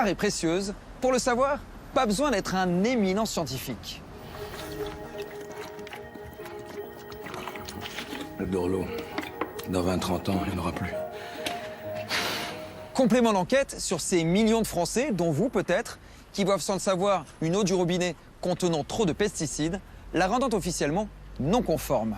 rare et précieuse. Pour le savoir, pas besoin d'être un éminent scientifique. J'adore l'eau. Dans 20-30 ans, il n'y en aura plus. Complément d'enquête sur ces millions de Français, dont vous peut-être, qui boivent sans le savoir une eau du robinet contenant trop de pesticides, la rendant officiellement non conforme.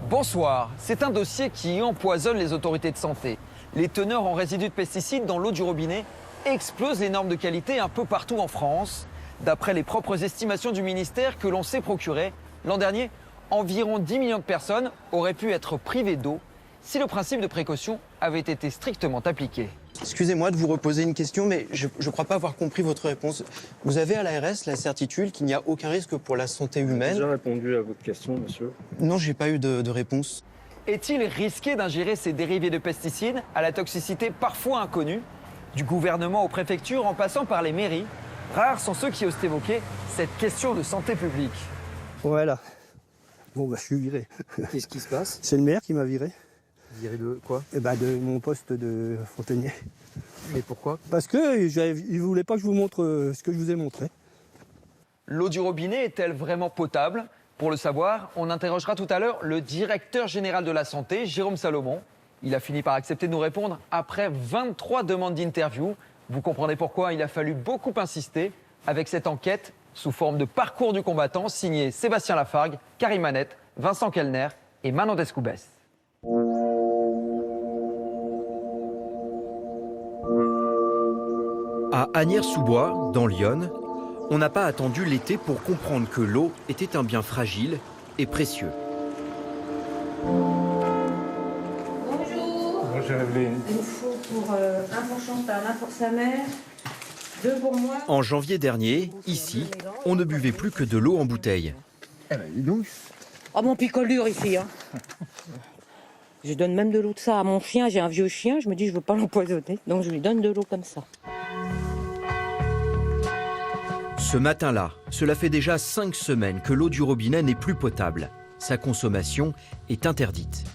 Bonsoir, c'est un dossier qui empoisonne les autorités de santé. Les teneurs en résidus de pesticides dans l'eau du robinet explosent les normes de qualité un peu partout en France. D'après les propres estimations du ministère que l'on s'est procuré, l'an dernier, environ 10 millions de personnes auraient pu être privées d'eau si le principe de précaution avait été strictement appliqué. Excusez-moi de vous reposer une question, mais je ne crois pas avoir compris votre réponse. Vous avez à l'ARS la certitude qu'il n'y a aucun risque pour la santé humaine? J'ai déjà répondu à votre question, monsieur. Non, j'ai pas eu de réponse. Est-il risqué d'ingérer ces dérivés de pesticides à la toxicité parfois inconnue? Du gouvernement aux préfectures en passant par les mairies, rares sont ceux qui osent évoquer cette question de santé publique. Voilà. Bon, je suis viré. Qu'est-ce qui se passe? C'est le maire qui m'a viré. Viré de quoi? De mon poste de fontainier. Mais pourquoi? Parce qu'il ne voulait pas que je vous montre ce que je vous ai montré. L'eau du robinet est-elle vraiment potable? Pour le savoir, on interrogera tout à l'heure le directeur général de la santé, Jérôme Salomon. Il a fini par accepter de nous répondre après 23 demandes d'interview. Vous comprenez pourquoi il a fallu beaucoup insister avec cette enquête sous forme de parcours du combattant signée Sébastien Lafargue, Karim Manette, Vincent Kellner et Manon Descoubès. À Asnières-sous-Bois, dans l'Yonne, on n'a pas attendu l'été pour comprendre que l'eau était un bien fragile et précieux. Bonjour. Bonjour Evelyne. Il me faut pour un pour Chantal, un pour sa mère, deux pour moi. En janvier dernier, ici, on ne buvait plus que de l'eau en bouteille. Oh, mon picolure ici, hein. Je donne même de l'eau de ça à mon chien. J'ai un vieux chien, je me dis je veux pas l'empoisonner, donc je lui donne de l'eau comme ça. Ce matin-là, cela fait déjà 5 semaines que l'eau du robinet n'est plus potable. Sa consommation est interdite.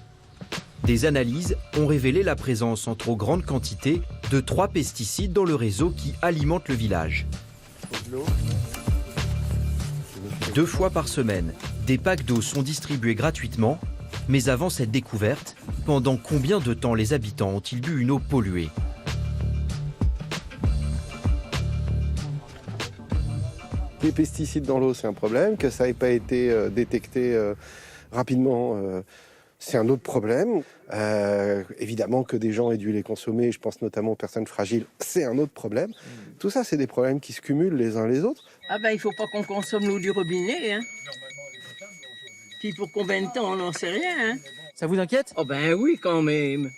Des analyses ont révélé la présence en trop grande quantité de 3 pesticides dans le réseau qui alimente le village. 2 fois par semaine, des packs d'eau sont distribués gratuitement. Mais avant cette découverte, pendant combien de temps les habitants ont-ils bu une eau polluée? Les pesticides dans l'eau, c'est un problème. Que ça n'ait pas été détecté rapidement, c'est un autre problème. Évidemment que des gens aient dû les consommer, je pense notamment aux personnes fragiles, c'est un autre problème. Tout ça, c'est des problèmes qui se cumulent les uns les autres. Ah ben, il ne faut pas qu'on consomme l'eau du robinet, hein. Puis pour combien de temps, on n'en sait rien, hein. Ça vous inquiète? Oh ben oui, quand même.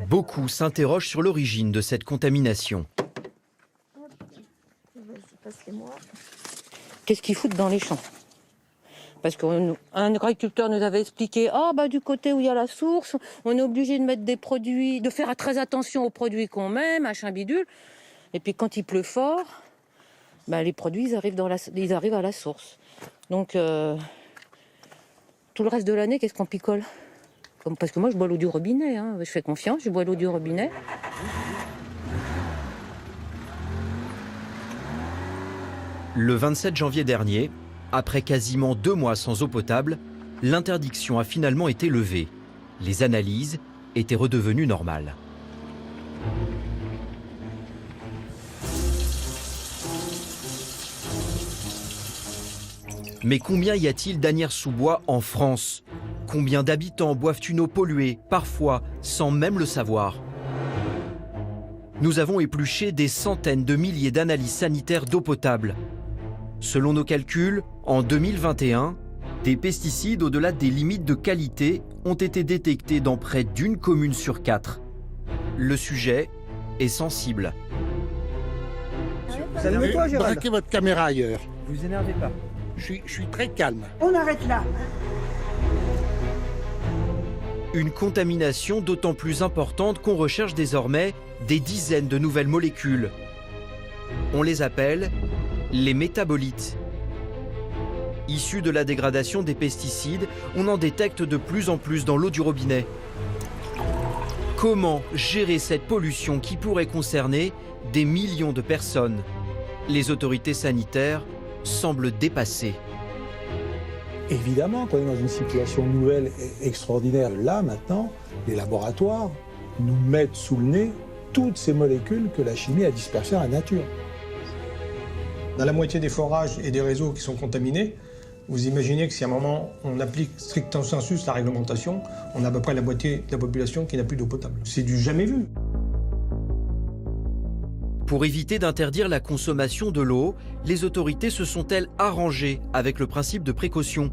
Beaucoup s'interrogent sur l'origine de cette contamination. Qu'est-ce qu'ils foutent dans les champs? Parce qu'un agriculteur nous avait expliqué, du côté où il y a la source, on est obligé de mettre des produits, de faire très attention aux produits qu'on met, machin bidule. Et puis quand il pleut fort, les produits ils arrivent à la source. Donc tout le reste de l'année, qu'est-ce qu'on picole? Parce que moi je bois l'eau du robinet, hein. Je fais confiance, je bois l'eau du robinet. Le 27 janvier dernier, après quasiment 2 mois sans eau potable, l'interdiction a finalement été levée. Les analyses étaient redevenues normales. Mais combien y a-t-il d'Asnières-sous-Bois en France? Combien d'habitants boivent une eau polluée, parfois sans même le savoir? Nous avons épluché des centaines de milliers d'analyses sanitaires d'eau potable. Selon nos calculs, en 2021, des pesticides au-delà des limites de qualité ont été détectés dans près d'1 commune sur 4. Le sujet est sensible. Calme-toi, Gérald. Braquez votre caméra ailleurs. Vous énervez pas. Je suis très calme. On arrête là. Une contamination d'autant plus importante qu'on recherche désormais des dizaines de nouvelles molécules. On les appelle les métabolites. Issus de la dégradation des pesticides, on en détecte de plus en plus dans l'eau du robinet. Comment gérer cette pollution qui pourrait concerner des millions de personnes? Les autorités sanitaires semblent dépassées. Évidemment qu'on est dans une situation nouvelle et extraordinaire. Là, maintenant, les laboratoires nous mettent sous le nez toutes ces molécules que la chimie a dispersées dans la nature. Dans la moitié des forages et des réseaux qui sont contaminés, vous imaginez que si à un moment on applique stricto sensus la réglementation, on a à peu près la moitié de la population qui n'a plus d'eau potable. C'est du jamais vu. Pour éviter d'interdire la consommation de l'eau, les autorités se sont-elles arrangées avec le principe de précaution?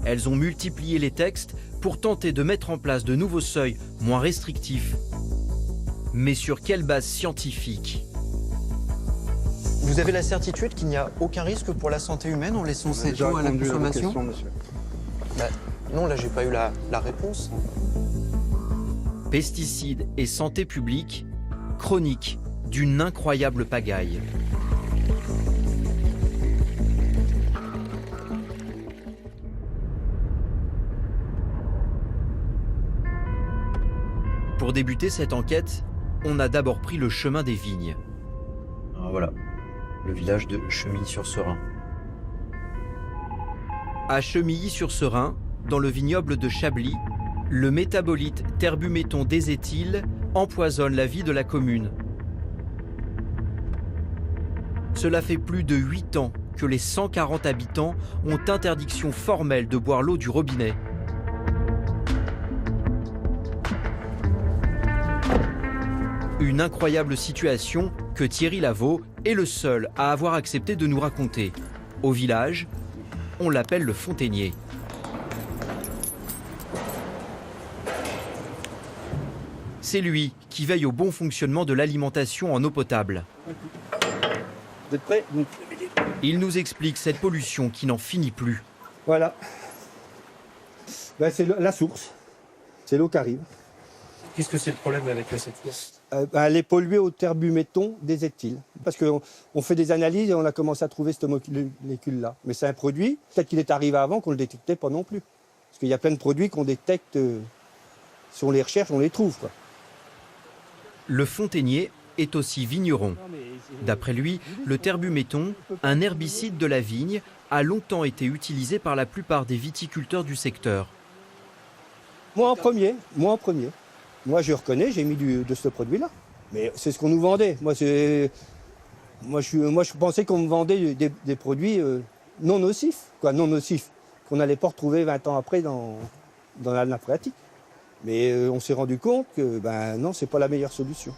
Elles ont multiplié les textes pour tenter de mettre en place de nouveaux seuils moins restrictifs. Mais sur quelle base scientifique? Vous avez la certitude qu'il n'y a aucun risque pour la santé humaine en laissant cette eau à la consommation? Non, là, j'ai pas eu la réponse. Pesticides et santé publique, chronique d'une incroyable pagaille. Pour débuter cette enquête, on a d'abord pris le chemin des vignes. Alors voilà, le village de Chemilly-sur-Serein. À Chemilly-sur-Serein, dans le vignoble de Chablis, le métabolite terbuméthon déséthyle empoisonne la vie de la commune. Cela fait plus de 8 ans que les 140 habitants ont interdiction formelle de boire l'eau du robinet. Une incroyable situation que Thierry Lavaux est le seul à avoir accepté de nous raconter. Au village, on l'appelle le fontainier. C'est lui qui veille au bon fonctionnement de l'alimentation en eau potable. Vous êtes prêts? Il nous explique cette pollution qui n'en finit plus. Voilà. C'est la source. C'est l'eau qui arrive. Qu'est-ce que c'est le problème avec cette eau? Elle est polluée au terbuméthon déséthyle. Parce qu'on fait des analyses et on a commencé à trouver cette molécule-là. Mais c'est un produit, peut-être qu'il est arrivé avant qu'on ne le détectait pas non plus. Parce qu'il y a plein de produits qu'on détecte, si on les recherche, on les trouve, quoi. Le fontainier est aussi vigneron. D'après lui, le terbuméthon, un herbicide de la vigne, a longtemps été utilisé par la plupart des viticulteurs du secteur. Moi en premier. Moi, je reconnais, j'ai mis de ce produit-là. Mais c'est ce qu'on nous vendait. Moi, je pensais qu'on me vendait des produits non nocifs, qu'on n'allait pas retrouver 20 ans après dans la nappe phréatique. Mais on s'est rendu compte que non, c'est pas la meilleure solution.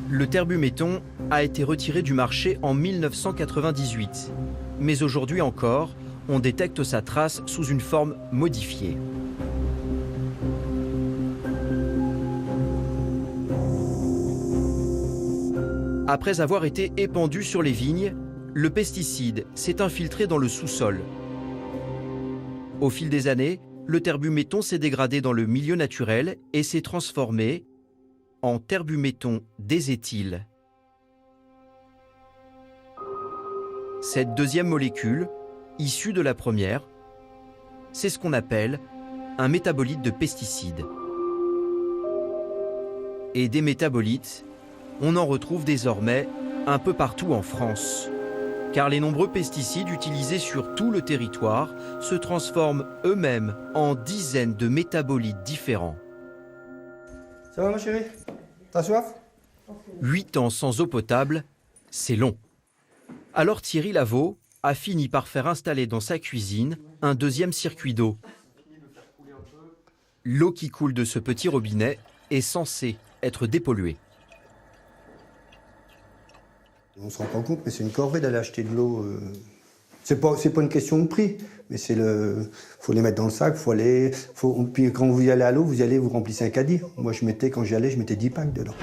Le terbuméthon a été retiré du marché en 1998. Mais aujourd'hui encore, on détecte sa trace sous une forme modifiée. Après avoir été épandu sur les vignes, le pesticide s'est infiltré dans le sous-sol. Au fil des années, le terbuméthon s'est dégradé dans le milieu naturel et s'est transformé en terbuméthon déséthyle. Cette deuxième molécule, issue de la première, c'est ce qu'on appelle un métabolite de pesticide. Et des métabolites, on en retrouve désormais un peu partout en France. Car les nombreux pesticides utilisés sur tout le territoire se transforment eux-mêmes en dizaines de métabolites différents. Ça va, ma chérie? T'as soif? 8 ans sans eau potable, c'est long. Alors Thierry Lavaux a fini par faire installer dans sa cuisine un deuxième circuit d'eau. L'eau qui coule de ce petit robinet est censée être dépolluée. On ne se rend pas compte, mais c'est une corvée d'aller acheter de l'eau. C'est pas une question de prix, mais faut les mettre dans le sac, puis quand vous y allez à l'eau, vous remplissez un caddie. Moi, quand j'y allais, je mettais 10 packs dedans.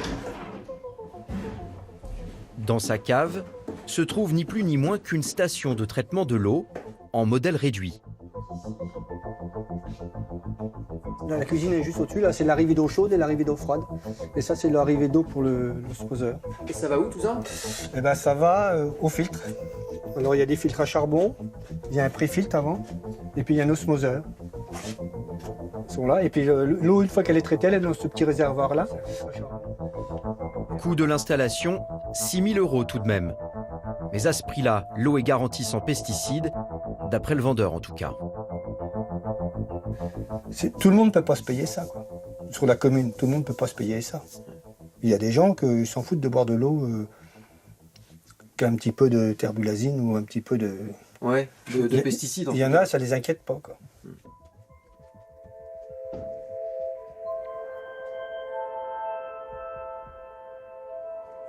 Dans sa cave se trouve ni plus ni moins qu'une station de traitement de l'eau en modèle réduit. Là, la cuisine est juste au-dessus, là c'est l'arrivée d'eau chaude et l'arrivée d'eau froide. Et ça c'est l'arrivée d'eau pour l'osmoseur. Et ça va où tout ça? Et ben ça va au filtre. Alors il y a des filtres à charbon, il y a un pré-filtre avant, et puis il y a un osmoseur. Ils sont là, et puis l'eau une fois qu'elle est traitée, elle est dans ce petit réservoir là. Coût de l'installation, 6 000 € tout de même. Mais à ce prix-là, l'eau est garantie sans pesticides, d'après le vendeur en tout cas. Tout le monde ne peut pas se payer ça, quoi. Sur la commune, tout le monde ne peut pas se payer ça. Il y a des gens qui s'en foutent de boire de l'eau qu'un petit peu de terbulazine ou un petit peu de... Ouais, de pesticides. Il y en a, ça les inquiète pas, quoi.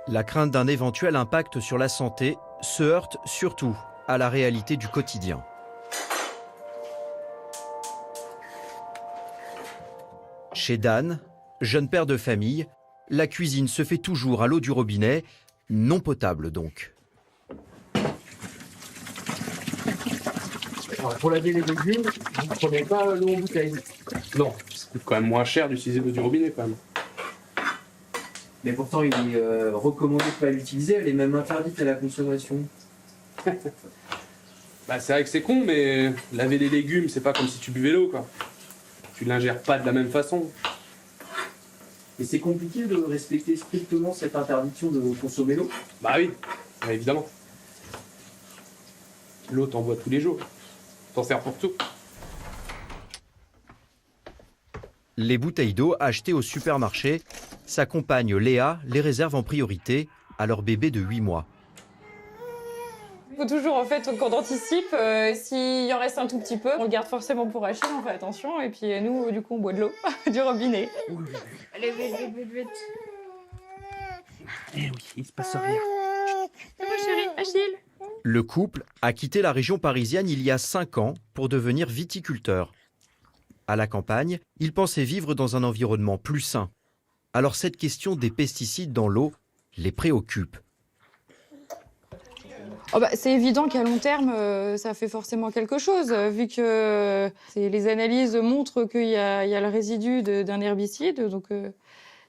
La crainte d'un éventuel impact sur la santé se heurte surtout à la réalité du quotidien. Chez Dan, jeune père de famille, la cuisine se fait toujours à l'eau du robinet, non potable donc. Alors, pour laver les légumes, vous ne prenez pas l'eau en bouteille? Non, c'est quand même moins cher d'utiliser l'eau du robinet quand même. Mais pourtant, il est recommandé de ne pas l'utiliser, elle est même interdite à la consommation. Bah, c'est vrai que c'est con, mais laver les légumes, c'est pas comme si tu buvais l'eau, quoi. Tu l'ingères pas de la même façon. Et c'est compliqué de respecter strictement cette interdiction de consommer l'eau? Bah oui, bah, évidemment. L'eau, t'en bois tous les jours. T'en sers pour tout. Les bouteilles d'eau achetées au supermarché s'accompagnent Léa les réserve en priorité à leur bébé de 8 mois. Il faut toujours, en fait, qu'on anticipe, s'il en reste un tout petit peu, on le garde forcément pour Achille, on fait attention, et puis nous, du coup, on boit de l'eau du robinet. Allez, vite. Eh oui, il se passe rien. C'est bon, chérie, Achille. Le couple a quitté la région parisienne il y a 5 ans pour devenir viticulteur. À la campagne, ils pensaient vivre dans un environnement plus sain. Alors cette question des pesticides dans l'eau les préoccupe. Oh bah, c'est évident qu'à long terme, ça fait forcément quelque chose, vu que les analyses montrent qu'il y a le résidu d'un herbicide, donc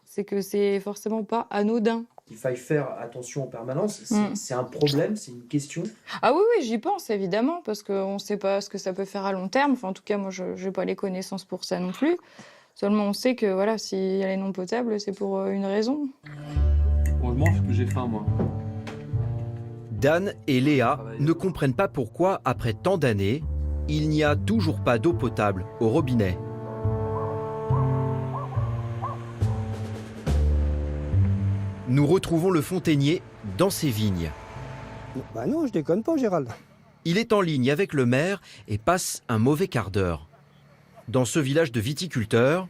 c'est que c'est forcément pas anodin. Il faille faire attention en permanence, c'est un problème, c'est une question. Ah oui, j'y pense évidemment, parce qu'on ne sait pas ce que ça peut faire à long terme. Enfin, en tout cas, moi, je n'ai pas les connaissances pour ça non plus. Seulement, on sait que voilà, si elle est non potable, c'est pour une raison. Heureusement que j'ai faim, moi. Dan et Léa ne comprennent pas pourquoi, après tant d'années, il n'y a toujours pas d'eau potable au robinet. Nous retrouvons le fontainier dans ses vignes. Bah non, je déconne pas, Gérald. Il est en ligne avec le maire et passe un mauvais quart d'heure. Dans ce village de viticulteurs,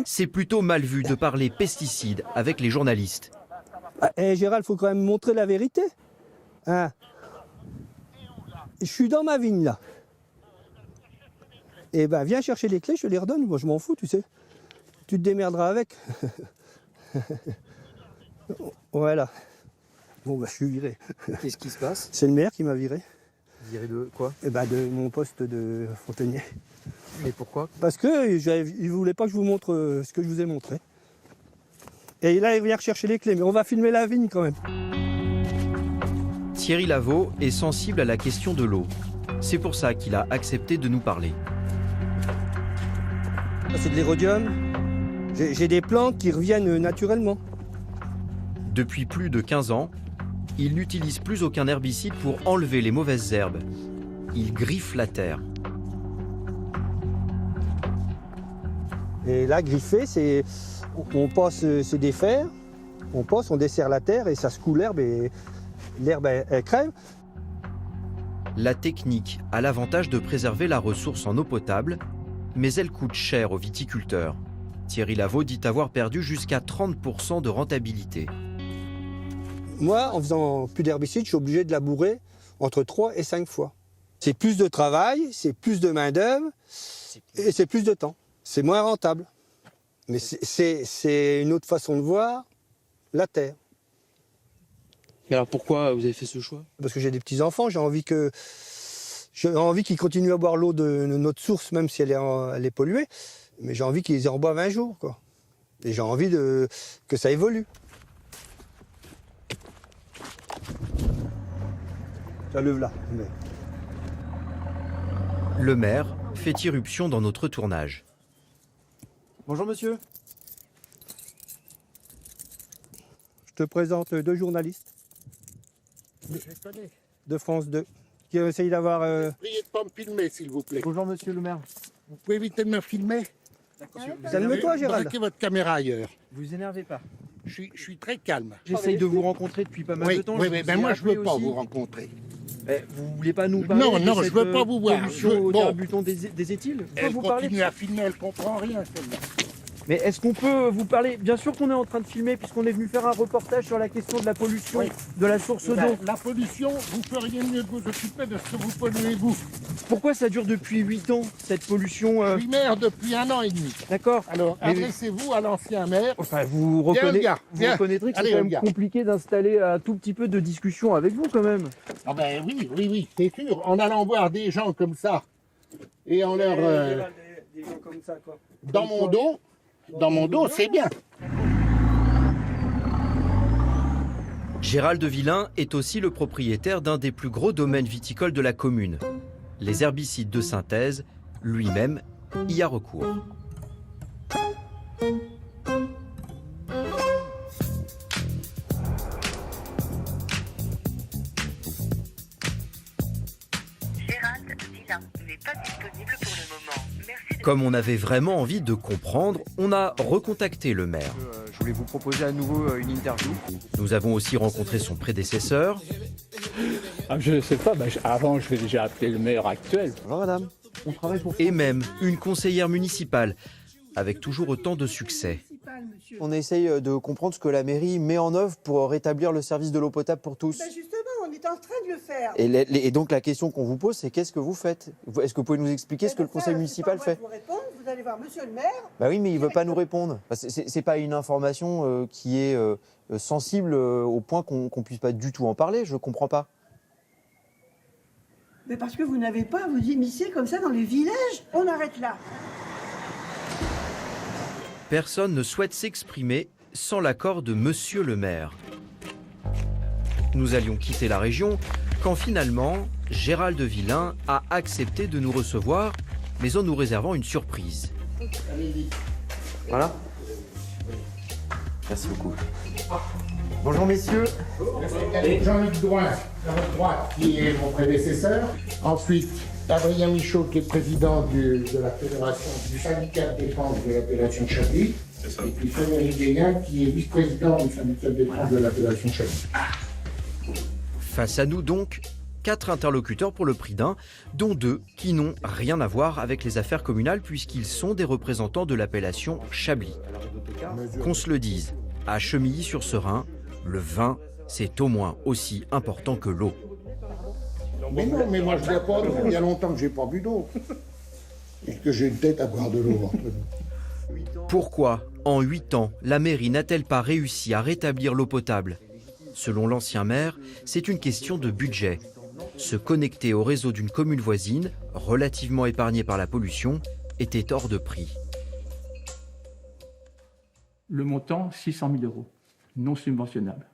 c'est plutôt mal vu de parler pesticides avec les journalistes. Gérald, il faut quand même montrer la vérité. Hein? Je suis dans ma vigne, là. Eh ben, viens chercher les clés, je te les redonne. Moi, je m'en fous, tu sais. Tu te démerderas avec. Voilà. Bon, bah, je suis viré. Qu'est-ce qui se passe? C'est le maire qui m'a viré. Viré de quoi? Eh ben, de mon poste de fontainier. Mais pourquoi? Parce qu'il ne voulait pas que je vous montre ce que je vous ai montré. Et là, il vient rechercher les clés, mais on va filmer la vigne quand même. Thierry Lavaux est sensible à la question de l'eau. C'est pour ça qu'il a accepté de nous parler. C'est de l'érodium. J'ai des plantes qui reviennent naturellement. Depuis plus de 15 ans, il n'utilise plus aucun herbicide pour enlever les mauvaises herbes. Il griffe la terre. Et là, griffer, c'est... On passe, c'est des fers, on desserre la terre et ça secoue l'herbe et l'herbe, elle crève. La technique a l'avantage de préserver la ressource en eau potable, mais elle coûte cher aux viticulteurs. Thierry Lavaux dit avoir perdu jusqu'à 30% de rentabilité. Moi, en faisant plus d'herbicide, je suis obligé de labourer entre 3 et 5 fois. C'est plus de travail, c'est plus de main-d'œuvre et c'est plus de temps. C'est moins rentable. Mais c'est une autre façon de voir la terre. Mais alors pourquoi vous avez fait ce choix? Parce que j'ai des petits-enfants, j'ai envie que J'ai envie qu'ils continuent à boire l'eau de notre source, même si elle est polluée. Mais j'ai envie qu'ils en boivent un jour, quoi. Et j'ai envie que ça évolue. Ça lève là. Le maire fait irruption dans notre tournage. Bonjour monsieur. Je te présente 2 journalistes de France 2 qui essayent d'avoir... Priez de ne pas me filmer, s'il vous plaît. Bonjour monsieur le maire. Vous pouvez éviter de me filmer? Calme-toi Gérald. Braquez votre caméra ailleurs. Vous énervez pas. Je suis très calme. J'essaye de vous rencontrer depuis pas mal de temps. Oui, mais moi je veux pas vous rencontrer. Vous voulez pas nous parler? Non, je veux pas vous voir. Au carburant des éthyles. Elle continue à filmer, elle comprend rien celle-là. Mais est-ce qu'on peut vous parler? Bien sûr qu'on est en train de filmer puisqu'on est venu faire un reportage sur la question de la pollution de la source d'eau. La pollution, vous feriez mieux de vous occuper de ce que vous polluez vous. Pourquoi ça dure depuis 8 ans cette pollution? Je suis maire depuis 1 an et demi. D'accord. Alors adressez-vous à l'ancien maire. Enfin, vous reconnaîtrez que c'est quand même compliqué d'installer un tout petit peu de discussion avec vous quand même. Ah ben oui, c'est sûr. En allant voir des gens comme ça et en leur... Des gens comme ça quoi. Dans mon dos, c'est bien. Gérald Villain est aussi le propriétaire d'un des plus gros domaines viticoles de la commune. Les herbicides de synthèse, lui-même y a recours. Gérald Villain n'est pas disponible pour le moment. Merci. Comme on avait vraiment envie de comprendre, on a recontacté le maire. Je voulais vous proposer à nouveau une interview. Nous avons aussi rencontré son prédécesseur. Je ne sais pas, avant je vais déjà appeler le maire actuel. Bonjour madame, on travaille pour... Et même une conseillère municipale, avec toujours autant de succès. On essaye de comprendre ce que la mairie met en œuvre pour rétablir le service de l'eau potable pour tous. Justement, on est en train de le faire. Et donc la question qu'on vous pose, c'est qu'est-ce que vous faites? Est-ce que vous pouvez nous expliquer ce que le conseil municipal fait? Vous répondre, vous allez voir monsieur le maire. Bah oui, mais il ne veut pas nous répondre. C'est pas une information qui est sensible au point qu'on ne puisse pas du tout en parler, je ne comprends pas. Mais parce que vous n'avez pas à vous immiscer comme ça dans les villages. On arrête là. Personne ne souhaite s'exprimer sans l'accord de monsieur le maire. Nous allions quitter la région quand finalement Gérald Villain a accepté de nous recevoir, mais en nous réservant une surprise. Voilà. Merci beaucoup. Bonjour messieurs. Jean-Luc Drouin, à votre droite, qui est mon prédécesseur. Ensuite, Adrien Michaud, qui est président de la fédération du syndicat de défense de l'appellation Chablis. Et puis Frédéric Guéguin, qui est vice-président du syndicat de défense de l'appellation Chablis. Face à nous donc, 4 interlocuteurs pour le prix d'un, dont 2 qui n'ont rien à voir avec les affaires communales puisqu'ils sont des représentants de l'appellation Chablis. Qu'on se le dise, à Chemilly-sur-Serein, le vin, c'est au moins aussi important que l'eau. Mais non, mais moi je bois pas d'eau. Il y a longtemps que j'ai pas bu d'eau. Et que j'ai une tête à boire de l'eau entre nous. Pourquoi, en 8 ans, la mairie n'a-t-elle pas réussi à rétablir l'eau potable? Selon l'ancien maire, c'est une question de budget. Se connecter au réseau d'une commune voisine, relativement épargnée par la pollution, était hors de prix. Le montant, 600 000 €, non subventionnable.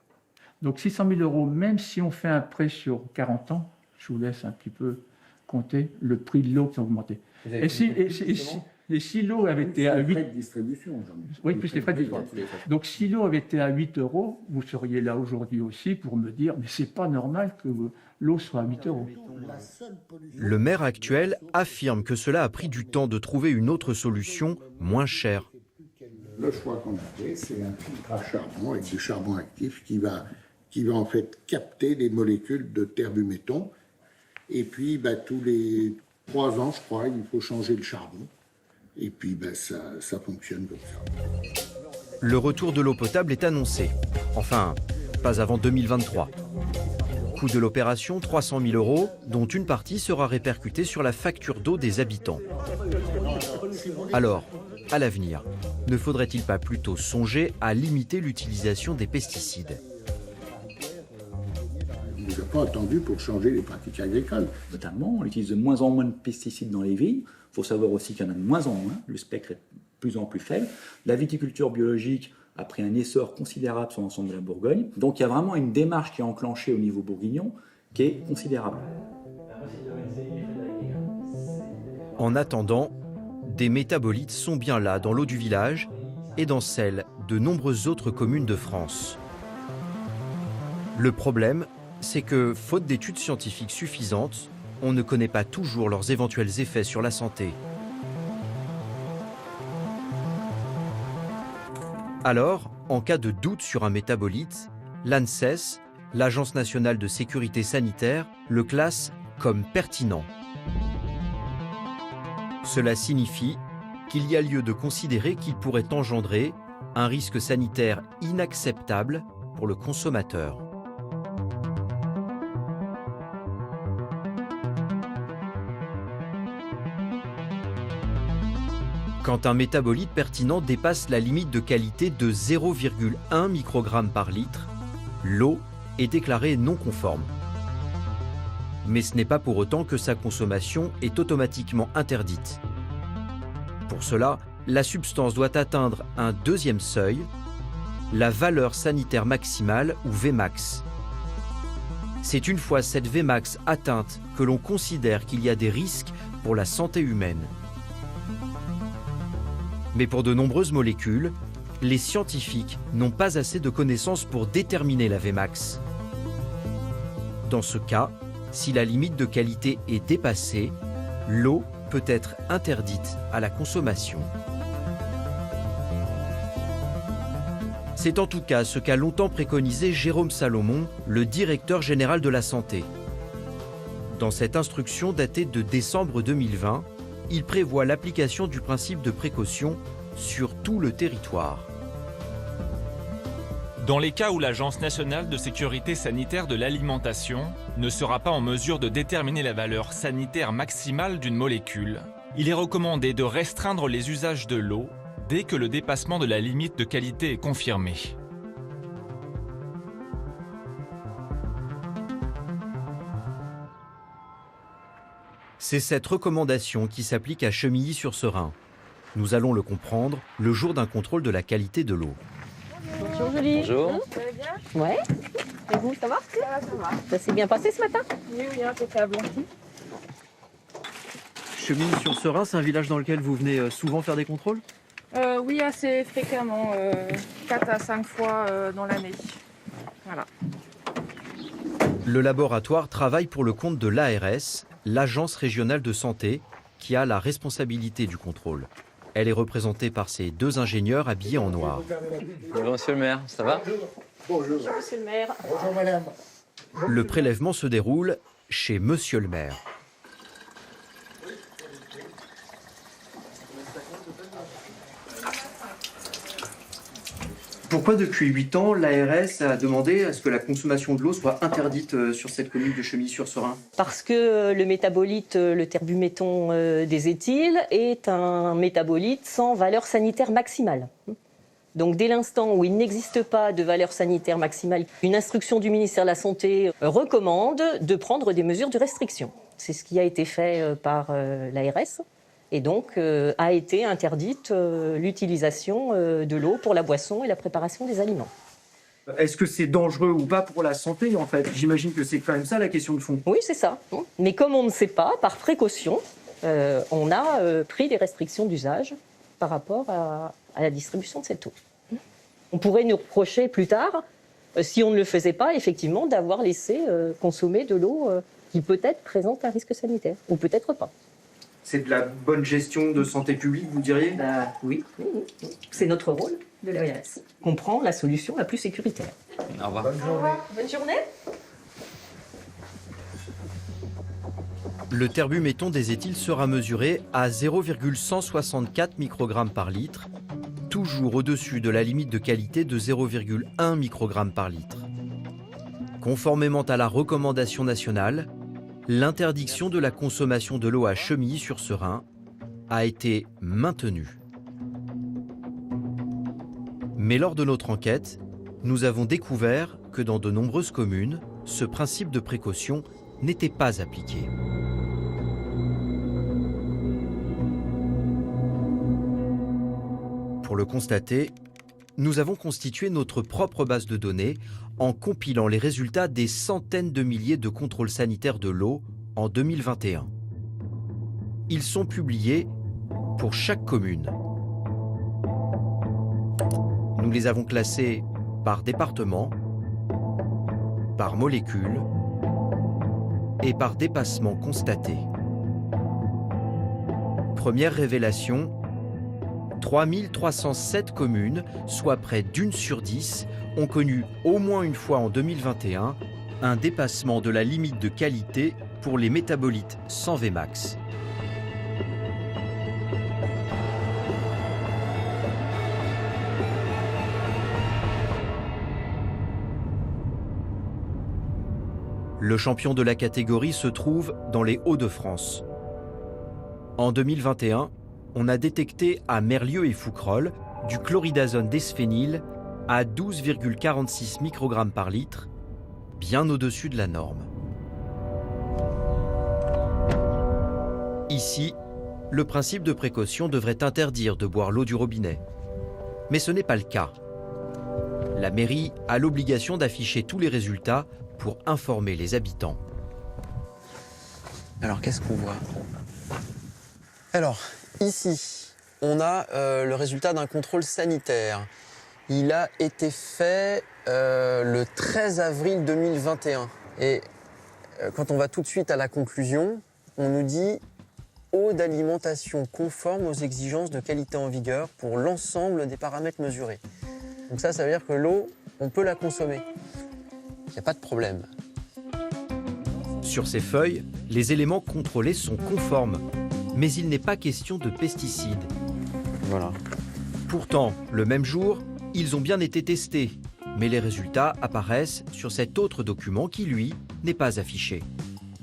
Donc 600 000 €, même si on fait un prêt sur 40 ans, je vous laisse un petit peu compter le prix de l'eau qui a augmenté. Et si l'eau avait été à 8... frais de distribution, oui, plus les frais de distribution. Donc si l'eau avait été à 8 €, vous seriez là aujourd'hui aussi pour me dire mais c'est pas normal que l'eau soit à 8 €. Le maire actuel affirme que cela a pris du temps de trouver une autre solution moins chère. Le choix qu'on a fait, c'est un filtre à charbon avec du charbon actif qui va en fait capter les molécules de terbuméthon. Et puis tous les 3 ans, je crois, il faut changer le charbon. Et puis ça fonctionne comme ça. Le retour de l'eau potable est annoncé. Enfin, pas avant 2023. Coût de l'opération, 300 000 €, dont une partie sera répercutée sur la facture d'eau des habitants. Alors, à l'avenir, ne faudrait-il pas plutôt songer à limiter l'utilisation des pesticides? ne nous a pas attendu pour changer les pratiques agricoles. Notamment, on utilise de moins en moins de pesticides dans les vignes. Il faut savoir aussi qu'il y en a de moins en moins. Le spectre est de plus en plus faible. La viticulture biologique a pris un essor considérable sur l'ensemble de la Bourgogne. Donc il y a vraiment une démarche qui est enclenchée au niveau bourguignon qui est considérable. En attendant, des métabolites sont bien là dans l'eau du village et dans celle de nombreuses autres communes de France. Le problème, c'est que, faute d'études scientifiques suffisantes, on ne connaît pas toujours leurs éventuels effets sur la santé. Alors, en cas de doute sur un métabolite, l'ANSES, l'Agence nationale de sécurité sanitaire, le classe comme pertinent. Cela signifie qu'il y a lieu de considérer qu'il pourrait engendrer un risque sanitaire inacceptable pour le consommateur. Quand un métabolite pertinent dépasse la limite de qualité de 0,1 microgramme par litre, l'eau est déclarée non conforme. Mais ce n'est pas pour autant que sa consommation est automatiquement interdite. Pour cela, la substance doit atteindre un deuxième seuil, la valeur sanitaire maximale ou Vmax. C'est une fois cette Vmax atteinte que l'on considère qu'il y a des risques pour la santé humaine. Mais pour de nombreuses molécules, les scientifiques n'ont pas assez de connaissances pour déterminer la Vmax. Dans ce cas, si la limite de qualité est dépassée, l'eau peut être interdite à la consommation. C'est en tout cas ce qu'a longtemps préconisé Jérôme Salomon, le directeur général de la santé. Dans cette instruction datée de décembre 2020, il prévoit l'application du principe de précaution sur tout le territoire. Dans les cas où l'Agence nationale de sécurité sanitaire de l'alimentation ne sera pas en mesure de déterminer la valeur sanitaire maximale d'une molécule, il est recommandé de restreindre les usages de l'eau dès que le dépassement de la limite de qualité est confirmé. C'est cette recommandation qui s'applique à Chemilly-sur-Serein. Nous allons le comprendre le jour d'un contrôle de la qualité de l'eau. Bonjour Julie. Bonjour. Vous allez bien? Ouais. Et vous, ça va? Ça va. Ça s'est bien passé ce matin? Oui, impeccable. Chemilly-sur-Serein, c'est un village dans lequel vous venez souvent faire des contrôles? Oui, assez fréquemment, 4 à 5 fois dans l'année. Voilà. Le laboratoire travaille pour le compte de l'ARS, l'Agence régionale de santé, qui a la responsabilité du contrôle. Elle est représentée par ses 2 ingénieurs habillés en noir. Bonjour monsieur le maire, ça va? Bonjour monsieur le maire. Bonjour madame. Le prélèvement se déroule chez monsieur le maire. Pourquoi depuis 8 ans, l'ARS a demandé à ce que la consommation de l'eau soit interdite sur cette commune de Chemilly-sur-Serein? Parce que le métabolite, le terbuméthon des éthyles, est un métabolite sans valeur sanitaire maximale. Donc dès l'instant où il n'existe pas de valeur sanitaire maximale, une instruction du ministère de la Santé recommande de prendre des mesures de restriction. C'est ce qui a été fait par l'ARS. Et donc a été interdite l'utilisation de l'eau pour la boisson et la préparation des aliments. Est-ce que c'est dangereux ou pas pour la santé en fait? J'imagine que c'est quand même ça la question de fond. Oui, c'est ça. Mais comme on ne sait pas, par précaution, on a pris des restrictions d'usage par rapport à la distribution de cette eau. On pourrait nous reprocher plus tard, si on ne le faisait pas, effectivement, d'avoir laissé consommer de l'eau qui peut-être présente un risque sanitaire, ou peut-être pas. C'est de la bonne gestion de santé publique, vous diriez? Oui. C'est notre rôle de l'ARS. On prend la solution la plus sécuritaire. Au revoir. Bonne journée. Bonne journée. Le terbuméthon des éthyles sera mesuré à 0,164 microgrammes par litre, toujours au-dessus de la limite de qualité de 0,1 microgramme par litre. Conformément à la recommandation nationale, l'interdiction de la consommation de l'eau à Chemilly-sur-Serein a été maintenue. Mais lors de notre enquête, nous avons découvert que dans de nombreuses communes, ce principe de précaution n'était pas appliqué. Pour le constater, nous avons constitué notre propre base de données en compilant les résultats des centaines de milliers de contrôles sanitaires de l'eau en 2021. Ils sont publiés pour chaque commune. Nous les avons classés par département, par molécule et par dépassement constaté. Première révélation, 3307 communes, soit près d'1 sur 10, ont connu au moins une fois en 2021 un dépassement de la limite de qualité pour les métabolites sans Vmax. Le champion de la catégorie se trouve dans les Hauts-de-France. En 2021, on a détecté à Merlieu et Fouquerolles du chloridazone d'esphényl à 12,46 microgrammes par litre, bien au-dessus de la norme. Ici, le principe de précaution devrait interdire de boire l'eau du robinet. Mais ce n'est pas le cas. La mairie a l'obligation d'afficher tous les résultats pour informer les habitants. Alors, qu'est-ce qu'on voit? Alors, ici, on a le résultat d'un contrôle sanitaire. Il a été fait le 13 avril 2021. Et quand on va tout de suite à la conclusion, on nous dit « eau d'alimentation conforme aux exigences de qualité en vigueur pour l'ensemble des paramètres mesurés ». Donc ça veut dire que l'eau, on peut la consommer. Il n'y a pas de problème. Sur ces feuilles, les éléments contrôlés sont conformes, mais il n'est pas question de pesticides. Voilà. Pourtant, le même jour, ils ont bien été testés, mais les résultats apparaissent sur cet autre document qui, lui, n'est pas affiché.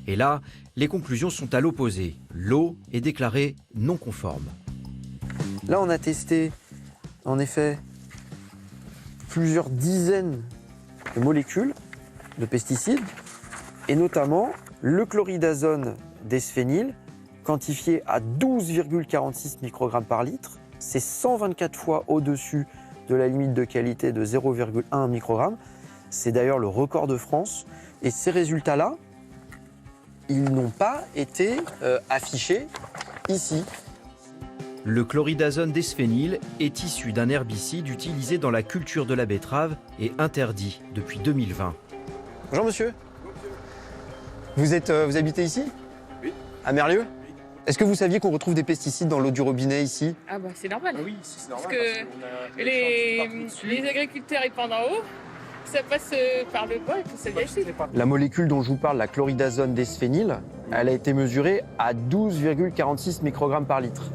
Et là, les conclusions sont à l'opposé. L'eau est déclarée non conforme. Là, on a testé, en effet, plusieurs dizaines de molécules de pesticides, et notamment le chloridazone d'esphényl, quantifié à 12,46 microgrammes par litre. C'est 124 fois au-dessus de la limite de qualité de 0,1 microgramme. C'est d'ailleurs le record de France. Et ces résultats-là, ils n'ont pas été affichés ici. Le chloridazone d'esphényl est issu d'un herbicide utilisé dans la culture de la betterave et interdit depuis 2020. Bonjour monsieur. Vous habitez ici? Oui. À Merlieu? Oui. Est-ce que vous saviez qu'on retrouve des pesticides dans l'eau du robinet ici? Ah bah c'est normal. Ah oui, c'est normal. Parce que les agriculteurs ils pendent en haut, ça passe par le bas et puis ça gâchit. La molécule dont je vous parle, la chloridazone d'esphényl, elle a été mesurée à 12,46 microgrammes par litre.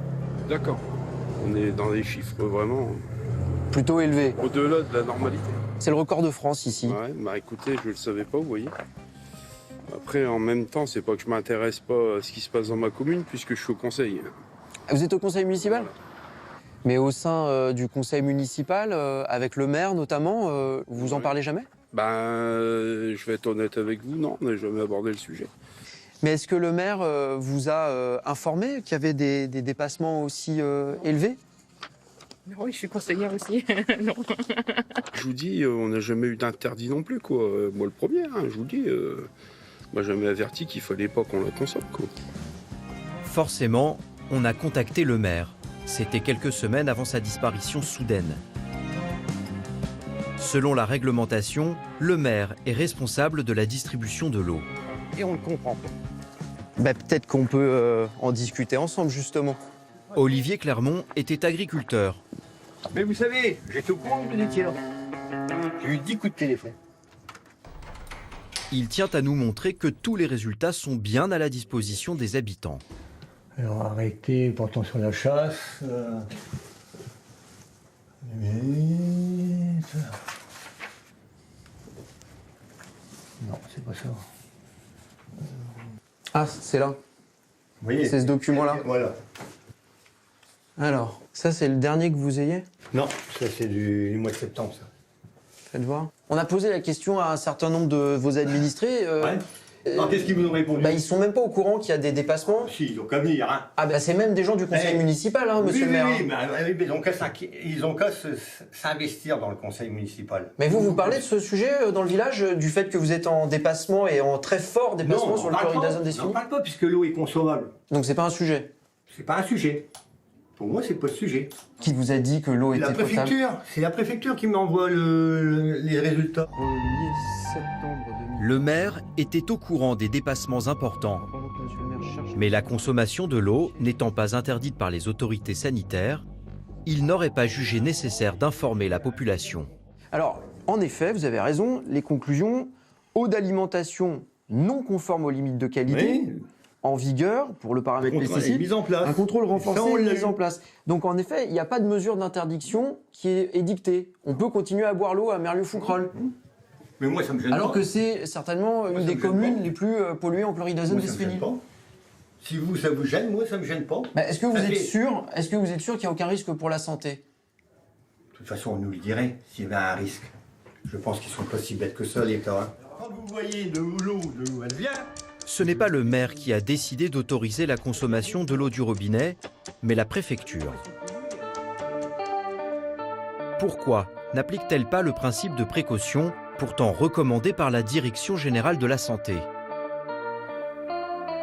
D'accord. On est dans des chiffres vraiment plutôt élevés. Au-delà de la normalité. C'est le record de France ici. Ouais, bah écoutez, je le savais pas, vous voyez. Après, en même temps, c'est pas que je m'intéresse pas à ce qui se passe dans ma commune, puisque je suis au conseil. Vous êtes au conseil municipal? Voilà. Mais au sein du conseil municipal, avec le maire notamment, vous en parlez jamais? Je vais être honnête avec vous, non, on n'a jamais abordé le sujet. Mais est-ce que le maire vous a informé qu'il y avait des dépassements aussi élevés? Oui, je suis conseillère aussi. Non. Je vous dis, on n'a jamais eu d'interdit non plus, quoi. Moi, le premier, hein, je vous dis, m'a jamais averti qu'il fallait pas qu'on la consomme, quoi. Forcément, on a contacté le maire. C'était quelques semaines avant sa disparition soudaine. Selon la réglementation, le maire est responsable de la distribution de l'eau. Et on le comprend. Peut-être qu'on peut en discuter ensemble, justement. Olivier Clermont était agriculteur. Mais vous savez, j'étais au courant que vous étiez là. J'ai eu 10 coups de téléphone. Il tient à nous montrer que tous les résultats sont bien à la disposition des habitants. Alors arrêtez, portant sur la chasse. Non, c'est pas ça. Ah, c'est là. Vous voyez, c'est ce document-là. Voilà. Alors, ça c'est le dernier que vous ayez? Non, ça c'est du mois de septembre, ça. Faites voir. On a posé la question à un certain nombre de vos administrés. Alors, qu'est-ce qu'ils vous ont répondu? Ils sont même pas au courant qu'il y a des dépassements. Si, ils ont qu'à venir. Hein. Ah c'est même des gens du conseil municipal, monsieur le maire. Oui, mais ils ont qu'à s'investir dans le conseil municipal. Mais vous parlez de ce sujet dans le village, du fait que vous êtes en dépassement et en très fort dépassement sur le chloridazone des Non, on parle pas, puisque l'eau est consommable. Donc c'est pas un sujet? C'est pas un sujet. Pour moi, c'est pas le sujet. Qui vous a dit que l'eau était potable? La préfecture. C'est la préfecture qui m'envoie les résultats. Le maire était au courant des dépassements importants. Mais la consommation de l'eau n'étant pas interdite par les autorités sanitaires, il n'aurait pas jugé nécessaire d'informer la population. Alors, en effet, vous avez raison, les conclusions, eau d'alimentation non conforme aux limites de qualité, en vigueur pour le paramètre pesticide, un contrôle renforcé est mis en place. Donc en effet, il n'y a pas de mesure d'interdiction qui est édictée. On peut continuer à boire l'eau à Merlieu-Foucrol. Mais moi, ça me gêne Alors pas. que c'est certainement une des communes les plus polluées en chloridazone bisphényle. Si vous, ça vous gêne, moi, ça me gêne pas. Est-ce que vous êtes sûr qu'il n'y a aucun risque pour la santé? De toute façon, on nous le dirait s'il y avait un risque. Je pense qu'ils sont pas si bêtes que ça, l'État. Quand vous voyez de l'eau, d'où elle vient... Ce n'est pas le maire qui a décidé d'autoriser la consommation de l'eau du robinet, mais la préfecture. Pourquoi n'applique-t-elle pas le principe de précaution, pourtant recommandé par la Direction générale de la santé?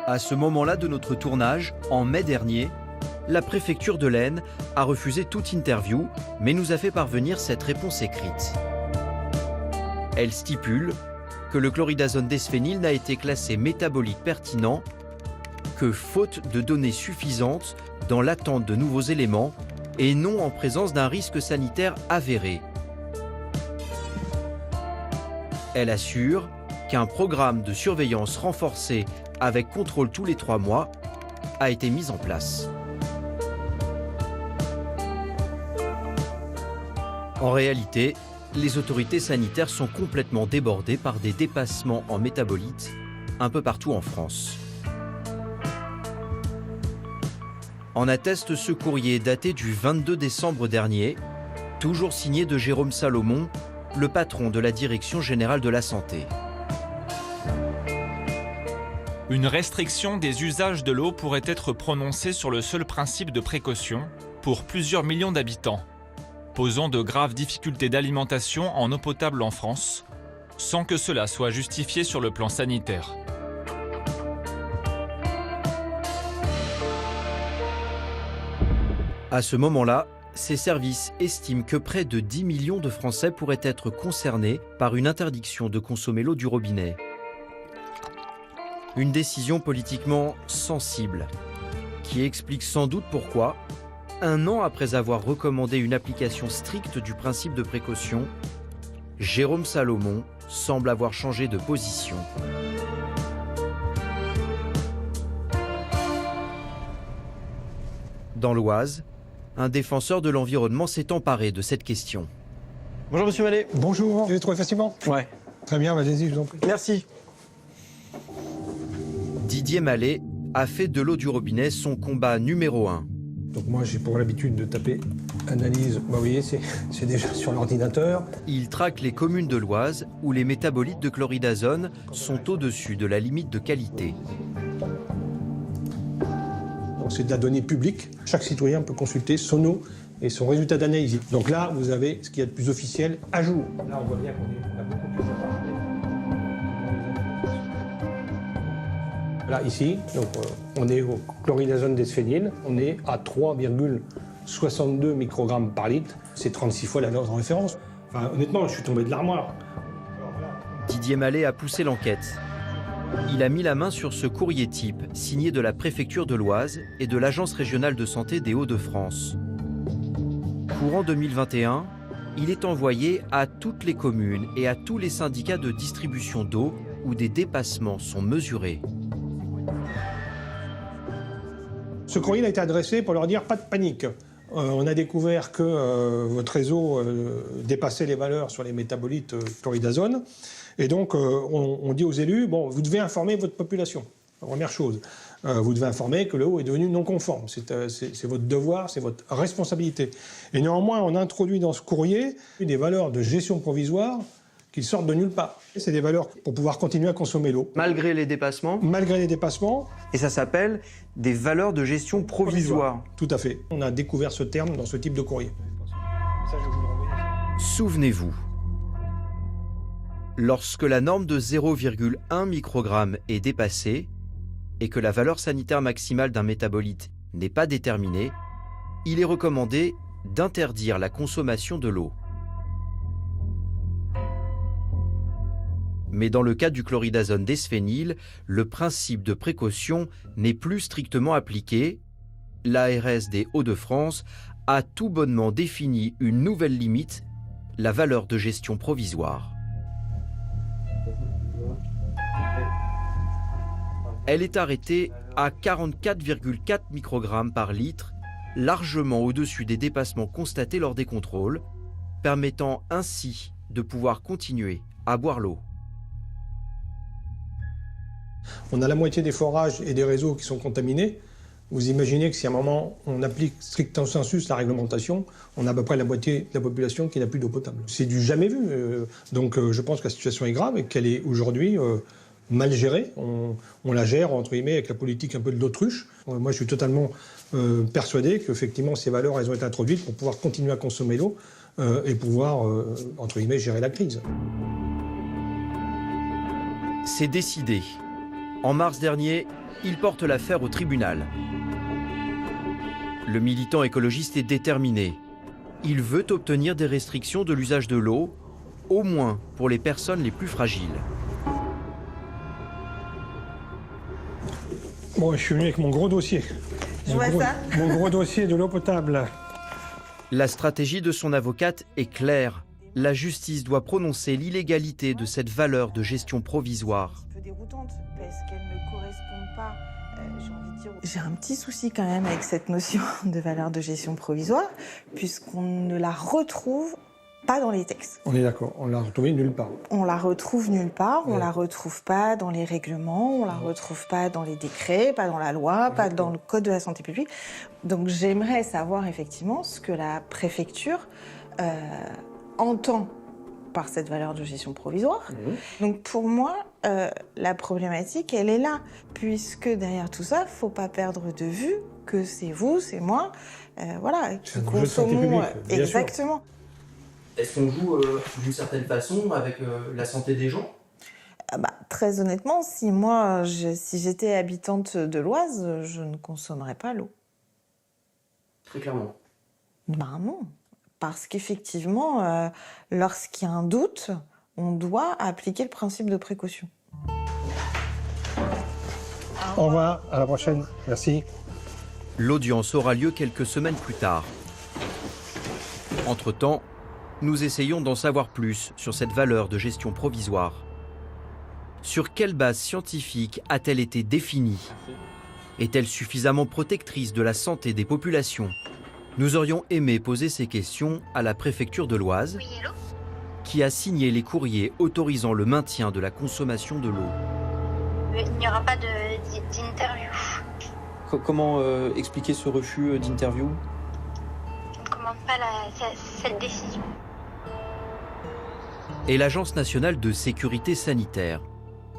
À ce moment-là de notre tournage, en mai dernier, la préfecture de l'Aisne a refusé toute interview, mais nous a fait parvenir cette réponse écrite. Elle stipule que le chloridazone d'esphényl n'a été classé métabolite pertinent que faute de données suffisantes dans l'attente de nouveaux éléments et non en présence d'un risque sanitaire avéré. Elle assure qu'un programme de surveillance renforcé avec contrôle tous les 3 mois a été mis en place. En réalité, les autorités sanitaires sont complètement débordées par des dépassements en métabolites un peu partout en France. En atteste ce courrier daté du 22 décembre dernier, toujours signé de Jérôme Salomon, le patron de la Direction générale de la santé. Une restriction des usages de l'eau pourrait être prononcée sur le seul principe de précaution pour plusieurs millions d'habitants, posant de graves difficultés d'alimentation en eau potable en France, sans que cela soit justifié sur le plan sanitaire. À ce moment-là, ces services estiment que près de 10 millions de Français pourraient être concernés par une interdiction de consommer l'eau du robinet. Une décision politiquement sensible, qui explique sans doute pourquoi, 1 an après avoir recommandé une application stricte du principe de précaution, Jérôme Salomon semble avoir changé de position. Dans l'Oise, un défenseur de l'environnement s'est emparé de cette question. Bonjour Monsieur Mallet. Bonjour, vous l'avez trouvé facilement? Ouais. Très bien, allez-y, je vous en prie. Merci. Didier Mallet a fait de l'eau du robinet son combat numéro 1. Donc moi j'ai pour l'habitude de taper analyse, vous voyez c'est déjà sur l'ordinateur. Il traque les communes de l'Oise où les métabolites de chloridazone sont au-dessus de la limite de qualité. C'est de la donnée publique, chaque citoyen peut consulter son eau et son résultat d'analyse. Donc là vous avez ce qu'il y a de plus officiel à jour. Là on voit bien qu'on a beaucoup plus de paramètres. Là, ici, donc, on est au chloridazone d'esphényl, on est à 3,62 microgrammes par litre. C'est 36 fois la dose de référence. Enfin, honnêtement, je suis tombé de l'armoire. Didier Mallet a poussé l'enquête. Il a mis la main sur ce courrier type signé de la préfecture de l'Oise et de l'Agence régionale de santé des Hauts-de-France. Courant 2021, il est envoyé à toutes les communes et à tous les syndicats de distribution d'eau où des dépassements sont mesurés. Ce courrier a été adressé pour leur dire pas de panique. On a découvert que votre réseau dépassait les valeurs sur les métabolites chloridazone. Et donc, on dit aux élus, bon, vous devez informer votre population. Première chose. vous devez informer que l'eau est devenue non conforme. C'est votre devoir, c'est votre responsabilité. Et néanmoins, on introduit dans ce courrier des valeurs de gestion provisoire qui sortent de nulle part. C'est des valeurs pour pouvoir continuer à consommer l'eau. Malgré les dépassements. Malgré les dépassements. Et ça s'appelle des valeurs de gestion provisoire. Tout à fait. On a découvert ce terme dans ce type de courrier. Ça, je vous le renvoie. Souvenez-vous, lorsque la norme de 0,1 microgramme est dépassée et que la valeur sanitaire maximale d'un métabolite n'est pas déterminée, il est recommandé d'interdire la consommation de l'eau. Mais dans le cas du chloridazone d'esphényl, le principe de précaution n'est plus strictement appliqué. L'ARS des Hauts-de-France a tout bonnement défini une nouvelle limite, la valeur de gestion provisoire. Elle est arrêtée à 44,4 microgrammes par litre, largement au-dessus des dépassements constatés lors des contrôles, permettant ainsi de pouvoir continuer à boire l'eau. On a la moitié des forages et des réseaux qui sont contaminés. Vous imaginez que si à un moment on applique stricto sensus la réglementation, on a à peu près la moitié de la population qui n'a plus d'eau potable. C'est du jamais vu. Donc je pense que la situation est grave et qu'elle est aujourd'hui mal gérée. On la gère entre guillemets avec la politique un peu de l'autruche. Moi je suis totalement persuadé qu'effectivement ces valeurs elles ont été introduites pour pouvoir continuer à consommer l'eau et pouvoir entre guillemets gérer la crise. C'est décidé. En mars dernier, il porte l'affaire au tribunal. Le militant écologiste est déterminé. Il veut obtenir des restrictions de l'usage de l'eau, au moins pour les personnes les plus fragiles. Bon, je suis venu avec mon gros dossier. Mon gros dossier de l'eau potable. La stratégie de son avocate est claire. La justice doit prononcer l'illégalité de cette valeur de gestion provisoire. Un peu déroutante parce qu'elle ne correspond pas, j'ai envie de dire... J'ai un petit souci quand même avec cette notion de valeur de gestion provisoire, puisqu'on ne la retrouve pas dans les textes. On est d'accord, on l'a retrouvée nulle part. On la retrouve nulle part, on la retrouve pas dans les règlements, on la retrouve pas dans les décrets, pas dans la loi, pas dans le code de la santé publique. Donc j'aimerais savoir effectivement ce que la préfecture entend par cette valeur de gestion provisoire. Donc pour moi, la problématique, elle est là, puisque derrière tout ça, il ne faut pas perdre de vue que c'est vous, c'est moi, voilà, qui consommons exactement. Est-ce qu'on joue d'une certaine façon avec la santé des gens ? Très honnêtement, si moi, si j'étais habitante de l'Oise, je ne consommerais pas l'eau. Très clairement. Non. Parce qu'effectivement, lorsqu'il y a un doute, on doit appliquer le principe de précaution. Au revoir, à la prochaine. Merci. L'audience aura lieu quelques semaines plus tard. Entre-temps, nous essayons d'en savoir plus sur cette valeur de gestion provisoire. Sur quelle base scientifique a-t-elle été définie ? Est-elle suffisamment protectrice de la santé des populations ? Nous aurions aimé poser ces questions à la préfecture de l'Oise, qui a signé les courriers autorisant le maintien de la consommation de l'eau. Il n'y aura pas d'interview. Comment expliquer ce refus d'interview ? Je ne commande pas cette décision. Et l'Agence nationale de sécurité sanitaire,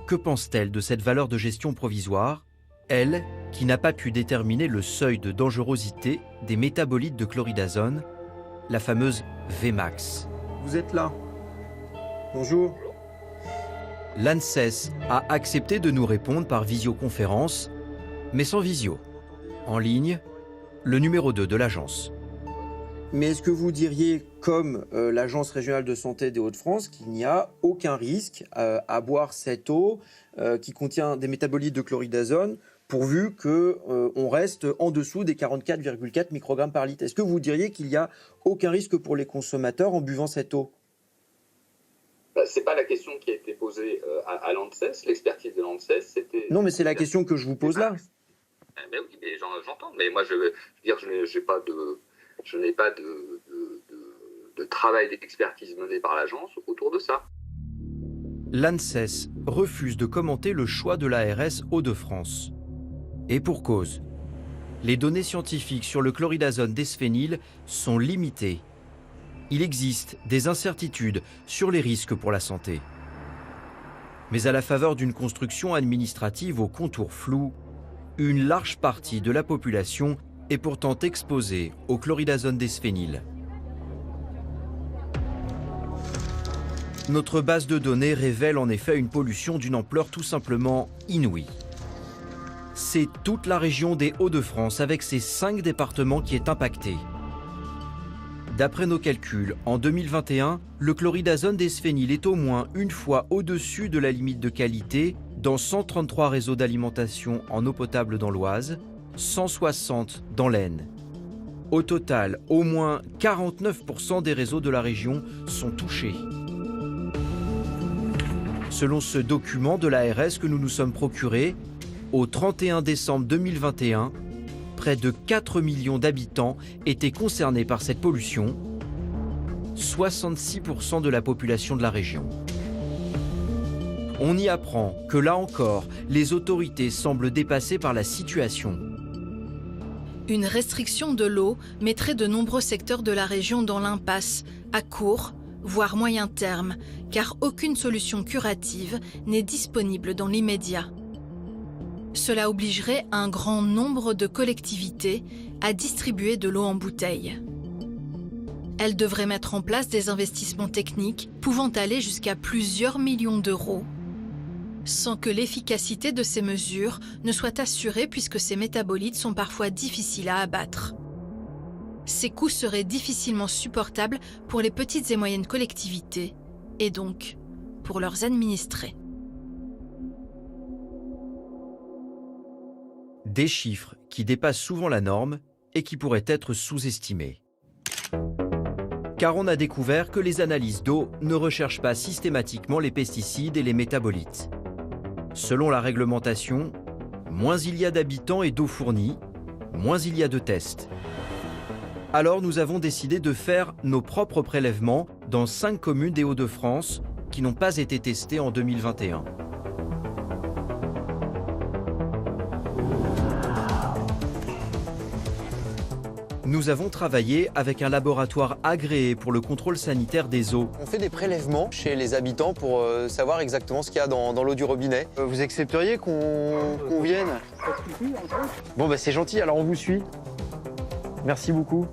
que pense-t-elle de cette valeur de gestion provisoire, elle qui n'a pas pu déterminer le seuil de dangerosité des métabolites de chloridazone, la fameuse Vmax. Vous êtes là. Bonjour. L'ANSES a accepté de nous répondre par visioconférence, mais sans visio. En ligne, le numéro 2 de l'agence. Mais est-ce que vous diriez, comme l'Agence régionale de santé des Hauts-de-France, qu'il n'y a aucun risque à boire cette eau qui contient des métabolites de chloridazone, pourvu qu'on reste en dessous des 44,4 microgrammes par litre? Est-ce que vous diriez qu'il n'y a aucun risque pour les consommateurs en buvant cette eau? Ce n'est pas la question qui a été posée à l'ANSES. L'expertise de l'ANSES, c'était... Non, mais c'est la question que je vous pose là. Mais oui, mais j'entends. Mais moi, je veux dire, je n'ai pas de travail d'expertise mené par l'agence autour de ça. L'ANSES refuse de commenter le choix de l'ARS Hauts-de-France. Et pour cause. Les données scientifiques sur le chloridazone d'esphényl sont limitées. Il existe des incertitudes sur les risques pour la santé. Mais à la faveur d'une construction administrative aux contours flous, une large partie de la population est pourtant exposée au chloridazone d'esphényl. Notre base de données révèle en effet une pollution d'une ampleur tout simplement inouïe. C'est toute la région des Hauts-de-France avec ses 5 départements qui est impactée. D'après nos calculs, en 2021, le chloridazone d'esphényl est au moins une fois au-dessus de la limite de qualité dans 133 réseaux d'alimentation en eau potable dans l'Oise, 160 dans l'Aisne. Au total, au moins 49% des réseaux de la région sont touchés. Selon ce document de l'ARS que nous nous sommes procurés, au 31 décembre 2021, près de 4 millions d'habitants étaient concernés par cette pollution, 66% de la population de la région. On y apprend que là encore, les autorités semblent dépassées par la situation. Une restriction de l'eau mettrait de nombreux secteurs de la région dans l'impasse, à court, voire moyen terme, car aucune solution curative n'est disponible dans l'immédiat. Cela obligerait un grand nombre de collectivités à distribuer de l'eau en bouteille. Elles devraient mettre en place des investissements techniques pouvant aller jusqu'à plusieurs millions d'euros, sans que l'efficacité de ces mesures ne soit assurée puisque ces métabolites sont parfois difficiles à abattre. Ces coûts seraient difficilement supportables pour les petites et moyennes collectivités et donc pour leurs administrés. Des chiffres qui dépassent souvent la norme et qui pourraient être sous-estimés. Car on a découvert que les analyses d'eau ne recherchent pas systématiquement les pesticides et les métabolites. Selon la réglementation, moins il y a d'habitants et d'eau fournie, moins il y a de tests. Alors nous avons décidé de faire nos propres prélèvements dans 5 communes des Hauts-de-France qui n'ont pas été testées en 2021. Nous avons travaillé avec un laboratoire agréé pour le contrôle sanitaire des eaux. On fait des prélèvements chez les habitants pour savoir exactement ce qu'il y a dans l'eau du robinet. Vous accepteriez qu'on vienne? Bon, bah, c'est gentil, alors on vous suit. Merci beaucoup.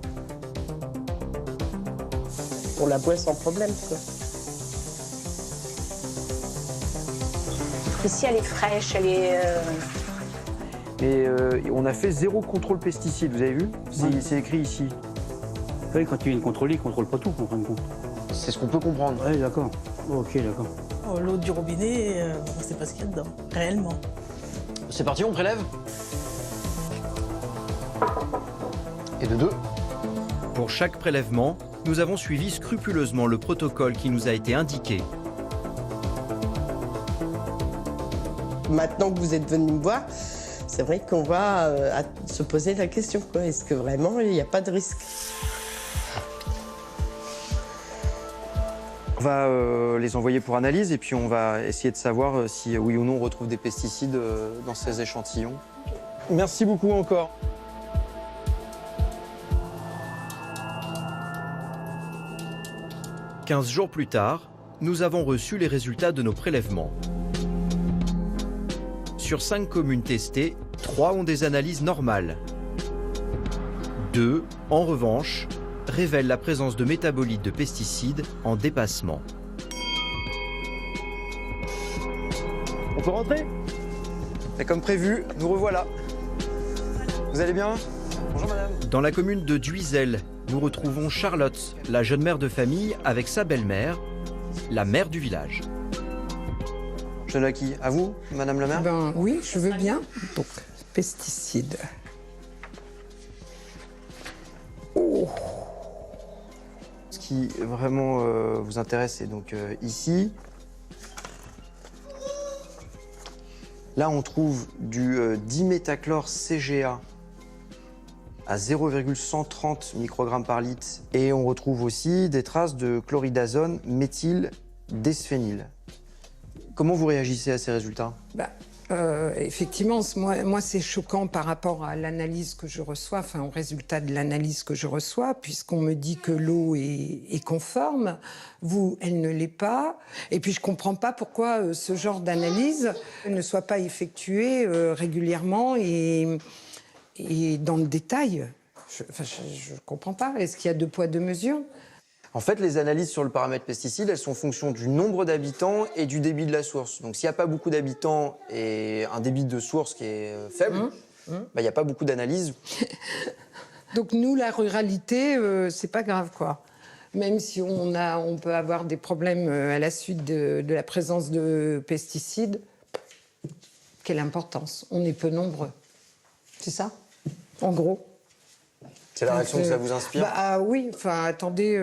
On la boit sans problème, quoi. Ici, elle est fraîche, elle est... Et on a fait 0 contrôle pesticide, vous avez vu? C'est écrit ici. Oui, quand tu viens de contrôler, ils ne contrôlent pas tout, en fin de compte. C'est ce qu'on peut comprendre. Oui, d'accord. Ok, d'accord. Oh, l'eau du robinet, on ne sait pas ce qu'il y a dedans, réellement. C'est parti, on prélève. Et de 2. Pour chaque prélèvement, nous avons suivi scrupuleusement le protocole qui nous a été indiqué. Maintenant que vous êtes venu me voir, c'est vrai qu'on va se poser la question, quoi. Est-ce que vraiment il n'y a pas de risque? On va les envoyer pour analyse et puis on va essayer de savoir si oui ou non on retrouve des pesticides dans ces échantillons. Merci beaucoup encore. « 15 jours plus tard, nous avons reçu les résultats de nos prélèvements. Sur 5 communes testées, 3 ont des analyses normales. 2, en revanche, révèlent la présence de métabolites de pesticides en dépassement. On peut rentrer? Et comme prévu, nous revoilà. Vous allez bien? Bonjour madame. Dans la commune de Duisel, nous retrouvons Charlotte, la jeune mère de famille, avec sa belle-mère, la mère du village. Je donne à qui? À vous, madame la maire? Oui, je veux bien. Donc, pesticides. Oh. Ce qui vraiment vous intéresse, c'est donc ici. Là, on trouve du diméthachlore CGA à 0,130 microgrammes par litre. Et on retrouve aussi des traces de chloridazone méthyl d'esphényl. Comment vous réagissez à ces résultats? Effectivement, moi c'est choquant par rapport à l'analyse que je reçois, enfin au résultat de l'analyse que je reçois, puisqu'on me dit que l'eau est conforme. Vous, elle ne l'est pas. Et puis je comprends pas pourquoi ce genre d'analyse ne soit pas effectuée régulièrement et dans le détail. Je comprends pas. Est-ce qu'il y a 2 poids 2 mesures ? En fait, les analyses sur le paramètre pesticide, elles sont en fonction du nombre d'habitants et du débit de la source. Donc s'il n'y a pas beaucoup d'habitants et un débit de source qui est faible, il n'y a pas beaucoup d'analyses. Donc nous, la ruralité, c'est pas grave, quoi. Même si on peut avoir des problèmes à la suite de la présence de pesticides, quelle importance? On est peu nombreux. C'est ça, en gros. C'est la réaction que ça vous inspire? Oui, enfin attendez,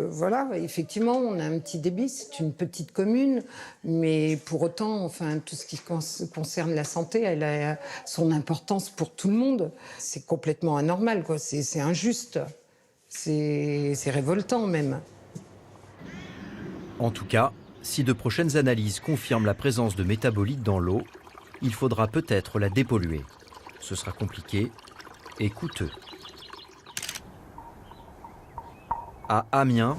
voilà, effectivement, on a un petit débit, c'est une petite commune, mais pour autant, enfin, tout ce qui concerne la santé, elle a son importance pour tout le monde. C'est complètement anormal, quoi, c'est injuste, c'est révoltant même. En tout cas, si de prochaines analyses confirment la présence de métabolites dans l'eau, il faudra peut-être la dépolluer. Ce sera compliqué et coûteux. À Amiens,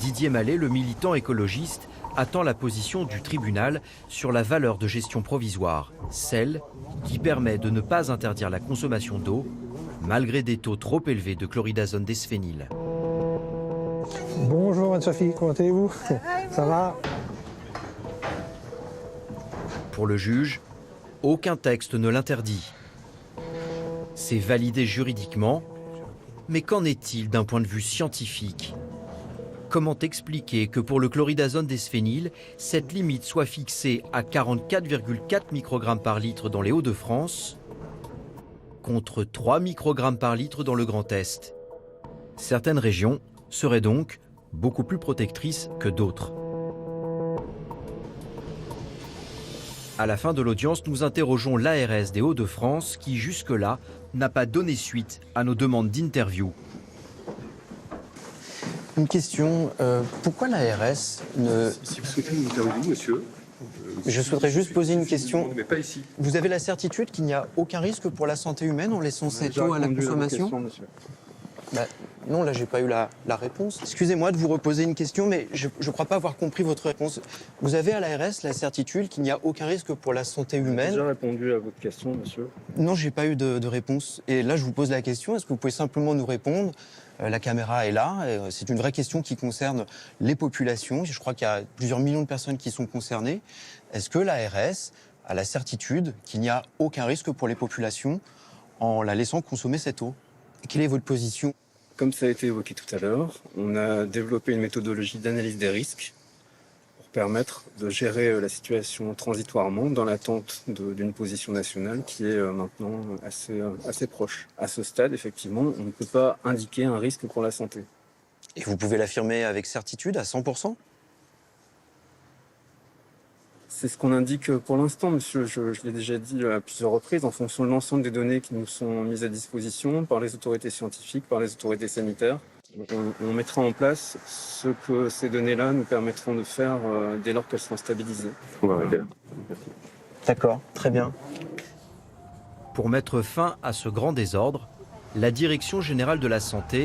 Didier Mallet, le militant écologiste, attend la position du tribunal sur la valeur de gestion provisoire, celle qui permet de ne pas interdire la consommation d'eau, malgré des taux trop élevés de chloridazone d'esphényl. Bonjour Anne-Sophie, comment allez-vous? Ça va? Pour le juge, aucun texte ne l'interdit. C'est validé juridiquement. Mais qu'en est-il d'un point de vue scientifique? Comment expliquer que pour le chloridazone d'esphényl, cette limite soit fixée à 44,4 microgrammes par litre dans les Hauts-de-France, contre 3 microgrammes par litre dans le Grand Est? Certaines régions seraient donc beaucoup plus protectrices que d'autres. À la fin de l'audience, nous interrogeons l'ARS des Hauts-de-France qui, jusque-là, n'a pas donné suite à nos demandes d'interview. Une question, pourquoi l'ARS ne... Si vous souhaitez une interview, monsieur... Je souhaiterais juste poser une question. Mais pas ici. Vous avez la certitude qu'il n'y a aucun risque pour la santé humaine en laissant cette eau à la consommation? Non, là, j'ai pas eu la réponse. Excusez-moi de vous reposer une question, mais je ne crois pas avoir compris votre réponse. Vous avez à l'ARS la certitude qu'il n'y a aucun risque pour la santé humaine? J'ai déjà répondu à votre question, monsieur. Non, j'ai pas eu de réponse. Et là, je vous pose la question, est-ce que vous pouvez simplement nous répondre? La caméra est là, c'est une vraie question qui concerne les populations. Je crois qu'il y a plusieurs millions de personnes qui sont concernées. Est-ce que l'ARS a la certitude qu'il n'y a aucun risque pour les populations en la laissant consommer cette eau? Quelle est votre position? Comme ça a été évoqué tout à l'heure, on a développé une méthodologie d'analyse des risques pour permettre de gérer la situation transitoirement dans l'attente d'une position nationale qui est maintenant assez proche. À ce stade, effectivement, on ne peut pas indiquer un risque pour la santé. Et vous pouvez l'affirmer avec certitude, à 100%? C'est ce qu'on indique pour l'instant, monsieur. Je l'ai déjà dit à plusieurs reprises, en fonction de l'ensemble des données qui nous sont mises à disposition par les autorités scientifiques, par les autorités sanitaires. On mettra en place ce que ces données-là nous permettront de faire dès lors qu'elles seront stabilisées. On va arriver là. D'accord, très bien. Pour mettre fin à ce grand désordre, la Direction générale de la santé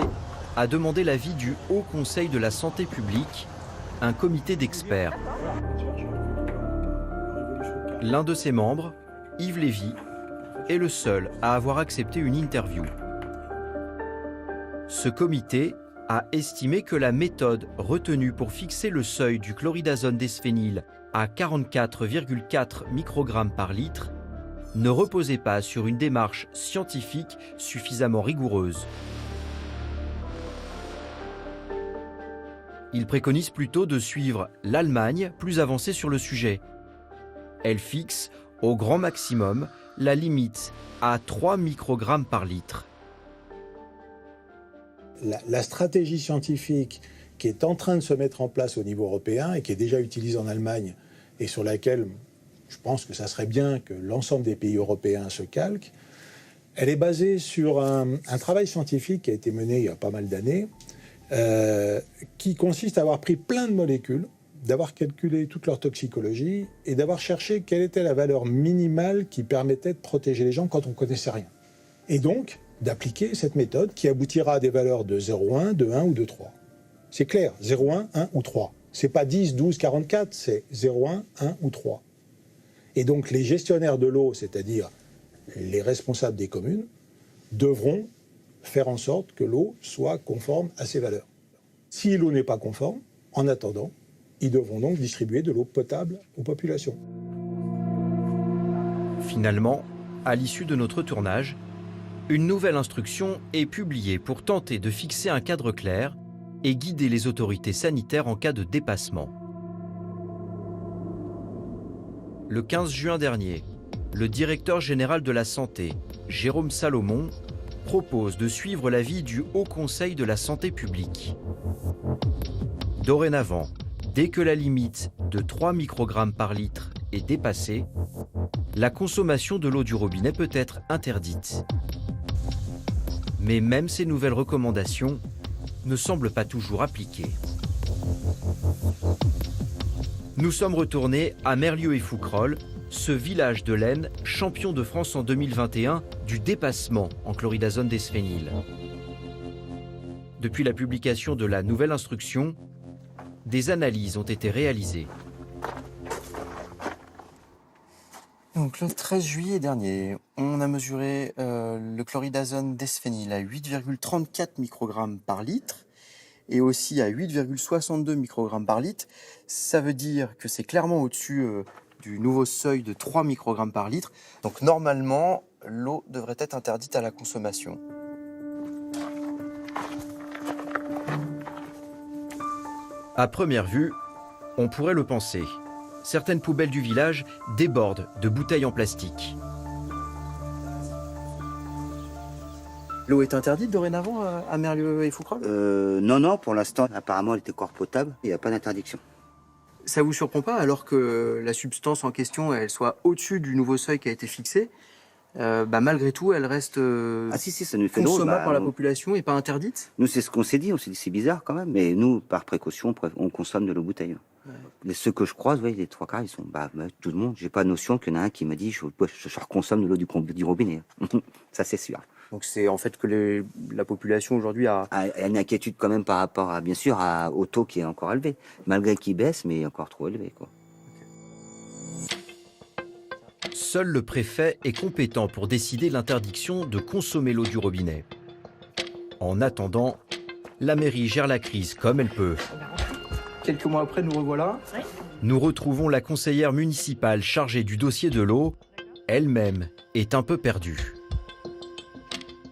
a demandé l'avis du Haut Conseil de la santé publique, un comité d'experts. L'un de ses membres, Yves Lévy, est le seul à avoir accepté une interview. Ce comité a estimé que la méthode retenue pour fixer le seuil du chloridazone d'esphényl à 44,4 microgrammes par litre ne reposait pas sur une démarche scientifique suffisamment rigoureuse. Il préconise plutôt de suivre l'Allemagne, plus avancée sur le sujet. Elle fixe, au grand maximum, la limite à 3 microgrammes par litre. La stratégie scientifique qui est en train de se mettre en place au niveau européen et qui est déjà utilisée en Allemagne et sur laquelle je pense que ça serait bien que l'ensemble des pays européens se calquent, elle est basée sur un travail scientifique qui a été mené il y a pas mal d'années, qui consiste à avoir pris plein de molécules d'avoir calculé toute leur toxicologie et d'avoir cherché quelle était la valeur minimale qui permettait de protéger les gens quand on ne connaissait rien. Et donc, d'appliquer cette méthode qui aboutira à des valeurs de 0,1, de 1 ou de 3. C'est clair, 0,1, 1 ou 3. C'est pas 10, 12, 44, c'est 0,1, 1 ou 3. Et donc les gestionnaires de l'eau, c'est-à-dire les responsables des communes, devront faire en sorte que l'eau soit conforme à ces valeurs. Si l'eau n'est pas conforme, en attendant, ils devront donc distribuer de l'eau potable aux populations. Finalement, à l'issue de notre tournage, une nouvelle instruction est publiée pour tenter de fixer un cadre clair et guider les autorités sanitaires en cas de dépassement. Le 15 juin dernier, le directeur général de la Santé, Jérôme Salomon, propose de suivre l'avis du Haut Conseil de la Santé publique. Dorénavant, dès que la limite de 3 microgrammes par litre est dépassée, la consommation de l'eau du robinet peut être interdite. Mais même ces nouvelles recommandations ne semblent pas toujours appliquées. Nous sommes retournés à Merlieu et Fouquerolles, ce village de l'Aisne, champion de France en 2021 du dépassement en chloridazone d'esphényl. Depuis la publication de la nouvelle instruction, des analyses ont été réalisées. Donc le 13 juillet dernier, on a mesuré le chloridazone d'esphényl à 8,34 microgrammes par litre et aussi à 8,62 microgrammes par litre. Ça veut dire que c'est clairement au-dessus du nouveau seuil de 3 microgrammes par litre. Donc normalement, l'eau devrait être interdite à la consommation. À première vue, on pourrait le penser. Certaines poubelles du village débordent de bouteilles en plastique. L'eau est interdite dorénavant à Merlieu et Fouquerolles ? Non, pour l'instant, apparemment, elle est encore potable. Il n'y a pas d'interdiction. Ça vous surprend pas, alors que la substance en question, elle soit au-dessus du nouveau seuil qui a été fixé, malgré tout, elle reste ça nous fait consommable par la population et pas interdite ? Nous, c'est ce qu'on s'est dit. On s'est dit, c'est bizarre quand même. Mais nous, par précaution, on consomme de l'eau bouteille. Ouais. Ceux que je croise, les 3 quarts, ils sont tout le monde. J'ai pas notion qu'il y en a un qui me dit je reconsomme de l'eau du robinet. Ça, c'est sûr. Donc c'est en fait que la population aujourd'hui a une inquiétude quand même par rapport bien sûr au taux qui est encore élevé, malgré qu'il baisse, mais encore trop élevé, quoi. Seul le préfet est compétent pour décider l'interdiction de consommer l'eau du robinet. En attendant, la mairie gère la crise comme elle peut. Quelques mois après, nous revoilà. Nous retrouvons la conseillère municipale chargée du dossier de l'eau. Elle-même est un peu perdue.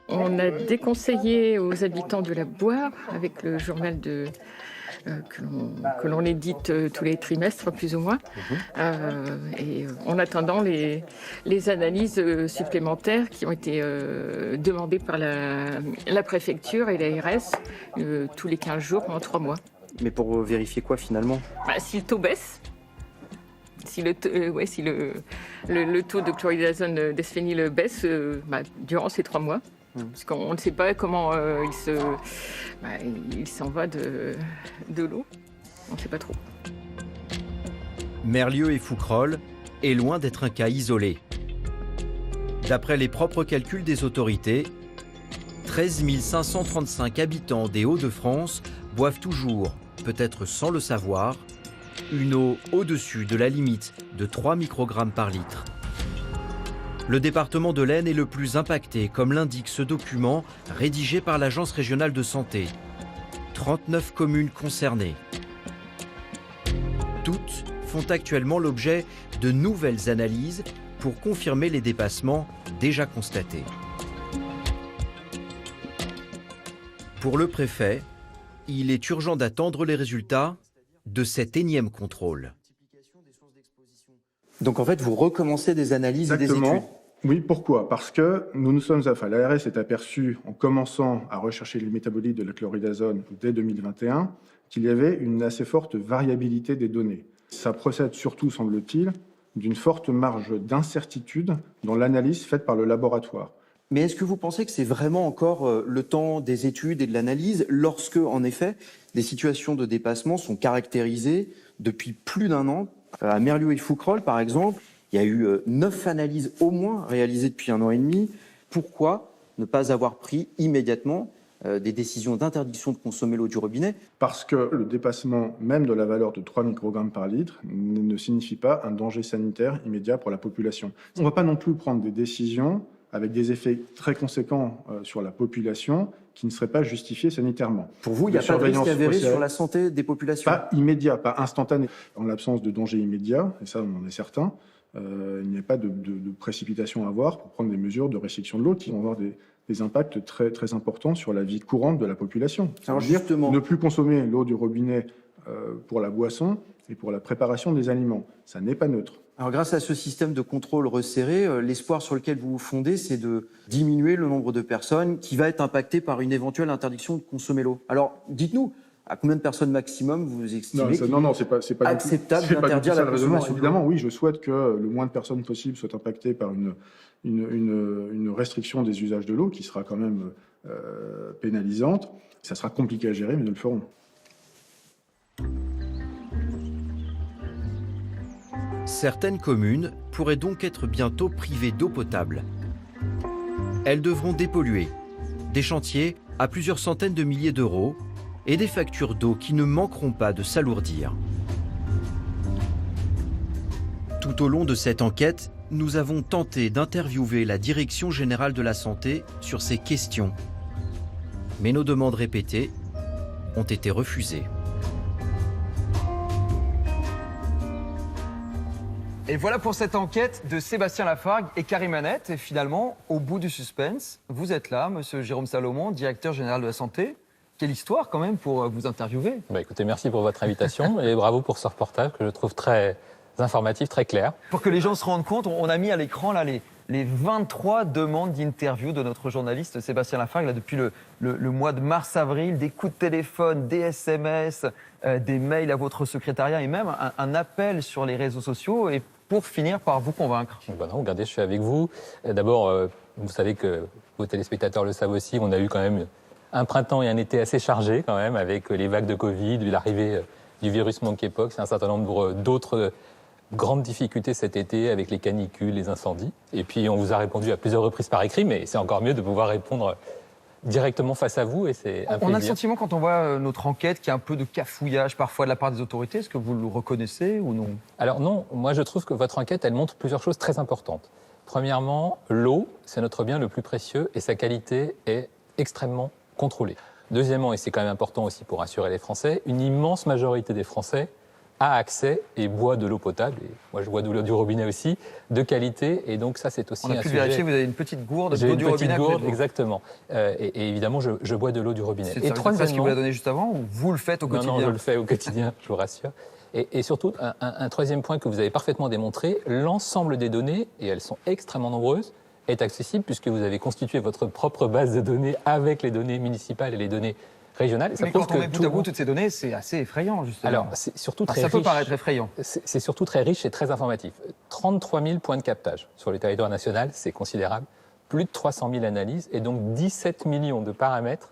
On a déconseillé aux habitants de la boire avec le journal que l'on édite tous les trimestres, plus ou moins. Et en attendant les analyses supplémentaires qui ont été demandées par la préfecture et l'ARS tous les 15 jours pendant 3 mois. Mais pour vérifier quoi finalement ? Si le taux baisse, si le taux de chloridazone d'esphényl baisse durant ces 3 mois. Parce qu'on ne sait pas comment il s'en va de l'eau. On ne sait pas trop. Merlieu et Fouquerolles est loin d'être un cas isolé. D'après les propres calculs des autorités, 13 535 habitants des Hauts-de-France boivent toujours, peut-être sans le savoir, une eau au-dessus de la limite de 3 microgrammes par litre. Le département de l'Aisne est le plus impacté, comme l'indique ce document rédigé par l'Agence régionale de santé. 39 communes concernées. Toutes font actuellement l'objet de nouvelles analyses pour confirmer les dépassements déjà constatés. Pour le préfet, il est urgent d'attendre les résultats de cet énième contrôle. Donc en fait, vous recommencez des analyses et des études. Oui, pourquoi ? Parce que l'ARS s'est aperçu, en commençant à rechercher les métabolites de la chloridazone dès 2021, qu'il y avait une assez forte variabilité des données. Ça procède surtout, semble-t-il, d'une forte marge d'incertitude dans l'analyse faite par le laboratoire. Mais est-ce que vous pensez que c'est vraiment encore le temps des études et de l'analyse lorsque, en effet, des situations de dépassement sont caractérisées depuis plus d'1 an. À Merlieu et Fouquerolles, par exemple, il y a eu 9 analyses au moins réalisées depuis 1 an et demi. Pourquoi ne pas avoir pris immédiatement des décisions d'interdiction de consommer l'eau du robinet? Parce que le dépassement même de la valeur de 3 microgrammes par litre ne signifie pas un danger sanitaire immédiat pour la population. On ne va pas non plus prendre des décisions avec des effets très conséquents sur la population qui ne seraient pas justifiés sanitairement. Pour vous, il n'y a pas de risque avéré sur la santé des populations? Pas immédiat, pas instantané. En l'absence de danger immédiat, et ça on en est certain, il n'y a pas de précipitation à avoir pour prendre des mesures de restriction de l'eau qui vont avoir des impacts très, très importants sur la vie courante de la population. Alors justement, ne plus consommer l'eau du robinet pour la boisson et pour la préparation des aliments, ça n'est pas neutre. Alors grâce à ce système de contrôle resserré, l'espoir sur lequel vous vous fondez, c'est de diminuer le nombre de personnes qui va être impactées par une éventuelle interdiction de consommer l'eau. Alors dites-nous, à combien de personnes maximum vous estimez c'est pas acceptable d'interdire la consommation? Évidemment, oui, je souhaite que le moins de personnes possible soient impactées par une restriction des usages de l'eau qui sera quand même pénalisante. Ça sera compliqué à gérer, mais nous le ferons. Certaines communes pourraient donc être bientôt privées d'eau potable. Elles devront dépolluer, des chantiers à plusieurs centaines de milliers d'euros et des factures d'eau qui ne manqueront pas de s'alourdir. Tout au long de cette enquête, nous avons tenté d'interviewer la Direction générale de la santé sur ces questions. Mais nos demandes répétées ont été refusées. Et voilà pour cette enquête de Sébastien Lafargue et Karim Manette. Et finalement, au bout du suspense, vous êtes là, monsieur Jérôme Salomon, directeur général de la santé. Quelle histoire quand même pour vous interviewer. Écoutez, merci pour votre invitation et bravo pour ce reportage que je trouve très informatif, très clair. Pour que les gens se rendent compte, on a mis à l'écran là les 23 demandes d'interview de notre journaliste Sébastien Lafargue là, depuis le mois de mars-avril, des coups de téléphone, des SMS, des mails à votre secrétariat et même un appel sur les réseaux sociaux et pour finir par vous convaincre. Non, regardez, je suis avec vous. D'abord, vous savez que vos téléspectateurs le savent aussi, on a eu quand même un printemps et un été assez chargés quand même avec les vagues de Covid, l'arrivée du virus monkeypox et un certain nombre d'autres grandes difficultés cet été avec les canicules, les incendies. Et puis on vous a répondu à plusieurs reprises par écrit, mais c'est encore mieux de pouvoir répondre directement face à vous et c'est un plaisir. On a le sentiment quand on voit notre enquête qu'il y a un peu de cafouillage parfois de la part des autorités. Est-ce que vous le reconnaissez ou non? Alors non, moi je trouve que votre enquête, elle montre plusieurs choses très importantes. Premièrement, l'eau, c'est notre bien le plus précieux et sa qualité est extrêmement contrôlée. Deuxièmement, et c'est quand même important aussi pour rassurer les Français, une immense majorité des Français a accès et boit de l'eau potable, et moi je bois de l'eau du robinet aussi, de qualité, et donc ça c'est aussi un sujet... On a pu vérifier, vous avez une petite gourde d'eau du robinet. J'ai une petite gourde, exactement. Et évidemment, je bois de l'eau du robinet. C'est parce qu'il vous l'a donné juste avant, ou vous le faites au quotidien? Non, je le fais au quotidien, je vous rassure. Et surtout, un troisième point que vous avez parfaitement démontré, l'ensemble des données, et elles sont extrêmement nombreuses, est accessible puisque vous avez constitué votre propre base de données avec les données municipales et les données régionales. Et ça mais quand on met bout à bout toutes ces données, c'est assez effrayant, justement. Alors, c'est surtout très riche. Ça peut paraître effrayant. C'est surtout très riche et très informatif. 33 000 points de captage sur le territoire national, c'est considérable. Plus de 300 000 analyses et donc 17 millions de paramètres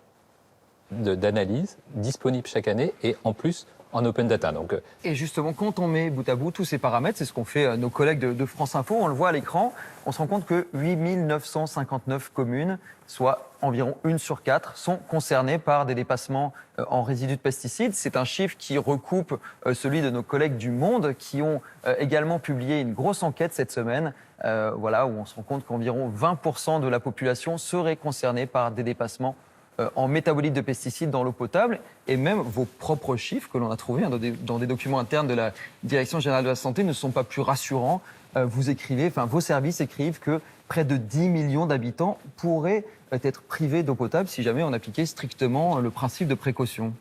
d'analyse disponibles chaque année et en plus en open data. Donc, et justement, quand on met bout à bout tous ces paramètres, c'est ce qu'ont fait nos collègues de France Info, on le voit à l'écran, on se rend compte que 8 959 communes, soit environ 1 sur 4, sont concernées par des dépassements en résidus de pesticides. C'est un chiffre qui recoupe celui de nos collègues du Monde qui ont également publié une grosse enquête cette semaine, voilà, où on se rend compte qu'environ 20% de la population serait concernée par des dépassements en métabolites de pesticides dans l'eau potable, et même vos propres chiffres que l'on a trouvés dans des documents internes de la Direction générale de la santé ne sont pas plus rassurants. Vous écrivez, enfin vos services écrivent que près de 10 millions d'habitants pourraient être privés d'eau potable si jamais on appliquait strictement le principe de précaution.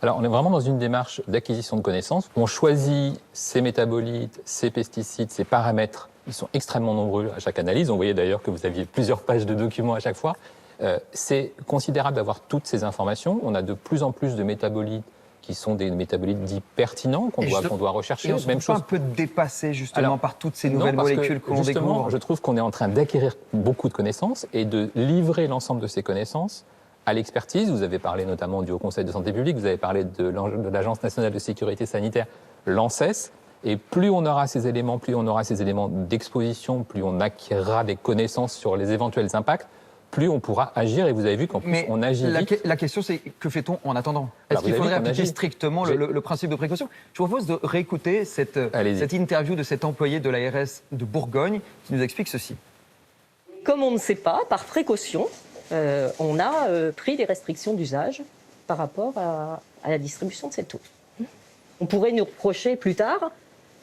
Alors on est vraiment dans une démarche d'acquisition de connaissances. On choisit ces métabolites, ces pesticides, ces paramètres. Ils sont extrêmement nombreux à chaque analyse. On voyait d'ailleurs que vous aviez plusieurs pages de documents à chaque fois. C'est considérable d'avoir toutes ces informations. On a de plus en plus de métabolites qui sont des métabolites dits pertinents qu'on doit rechercher. Et on se trouve pas un peu dépassé justement par toutes ces nouvelles molécules que l'on découvre? Je trouve qu'on est en train d'acquérir beaucoup de connaissances et de livrer l'ensemble de ces connaissances à l'expertise. Vous avez parlé notamment du Haut Conseil de santé publique, vous avez parlé de l'Agence nationale de sécurité sanitaire. l'ANSES. Et plus on aura ces éléments, plus on aura ces éléments d'exposition, plus on acquérera des connaissances sur les éventuels impacts, plus on pourra agir. Et vous avez vu qu'en plus, on agit vite. La question, c'est que fait-on en attendant? Est-ce qu'il faudrait appliquer strictement le principe de précaution? Je vous propose de réécouter cette interview de cet employé de l'ARS de Bourgogne qui nous explique ceci. Comme on ne sait pas, par précaution, on a pris des restrictions d'usage par rapport à la distribution de cette eau. On pourrait nous reprocher plus tard,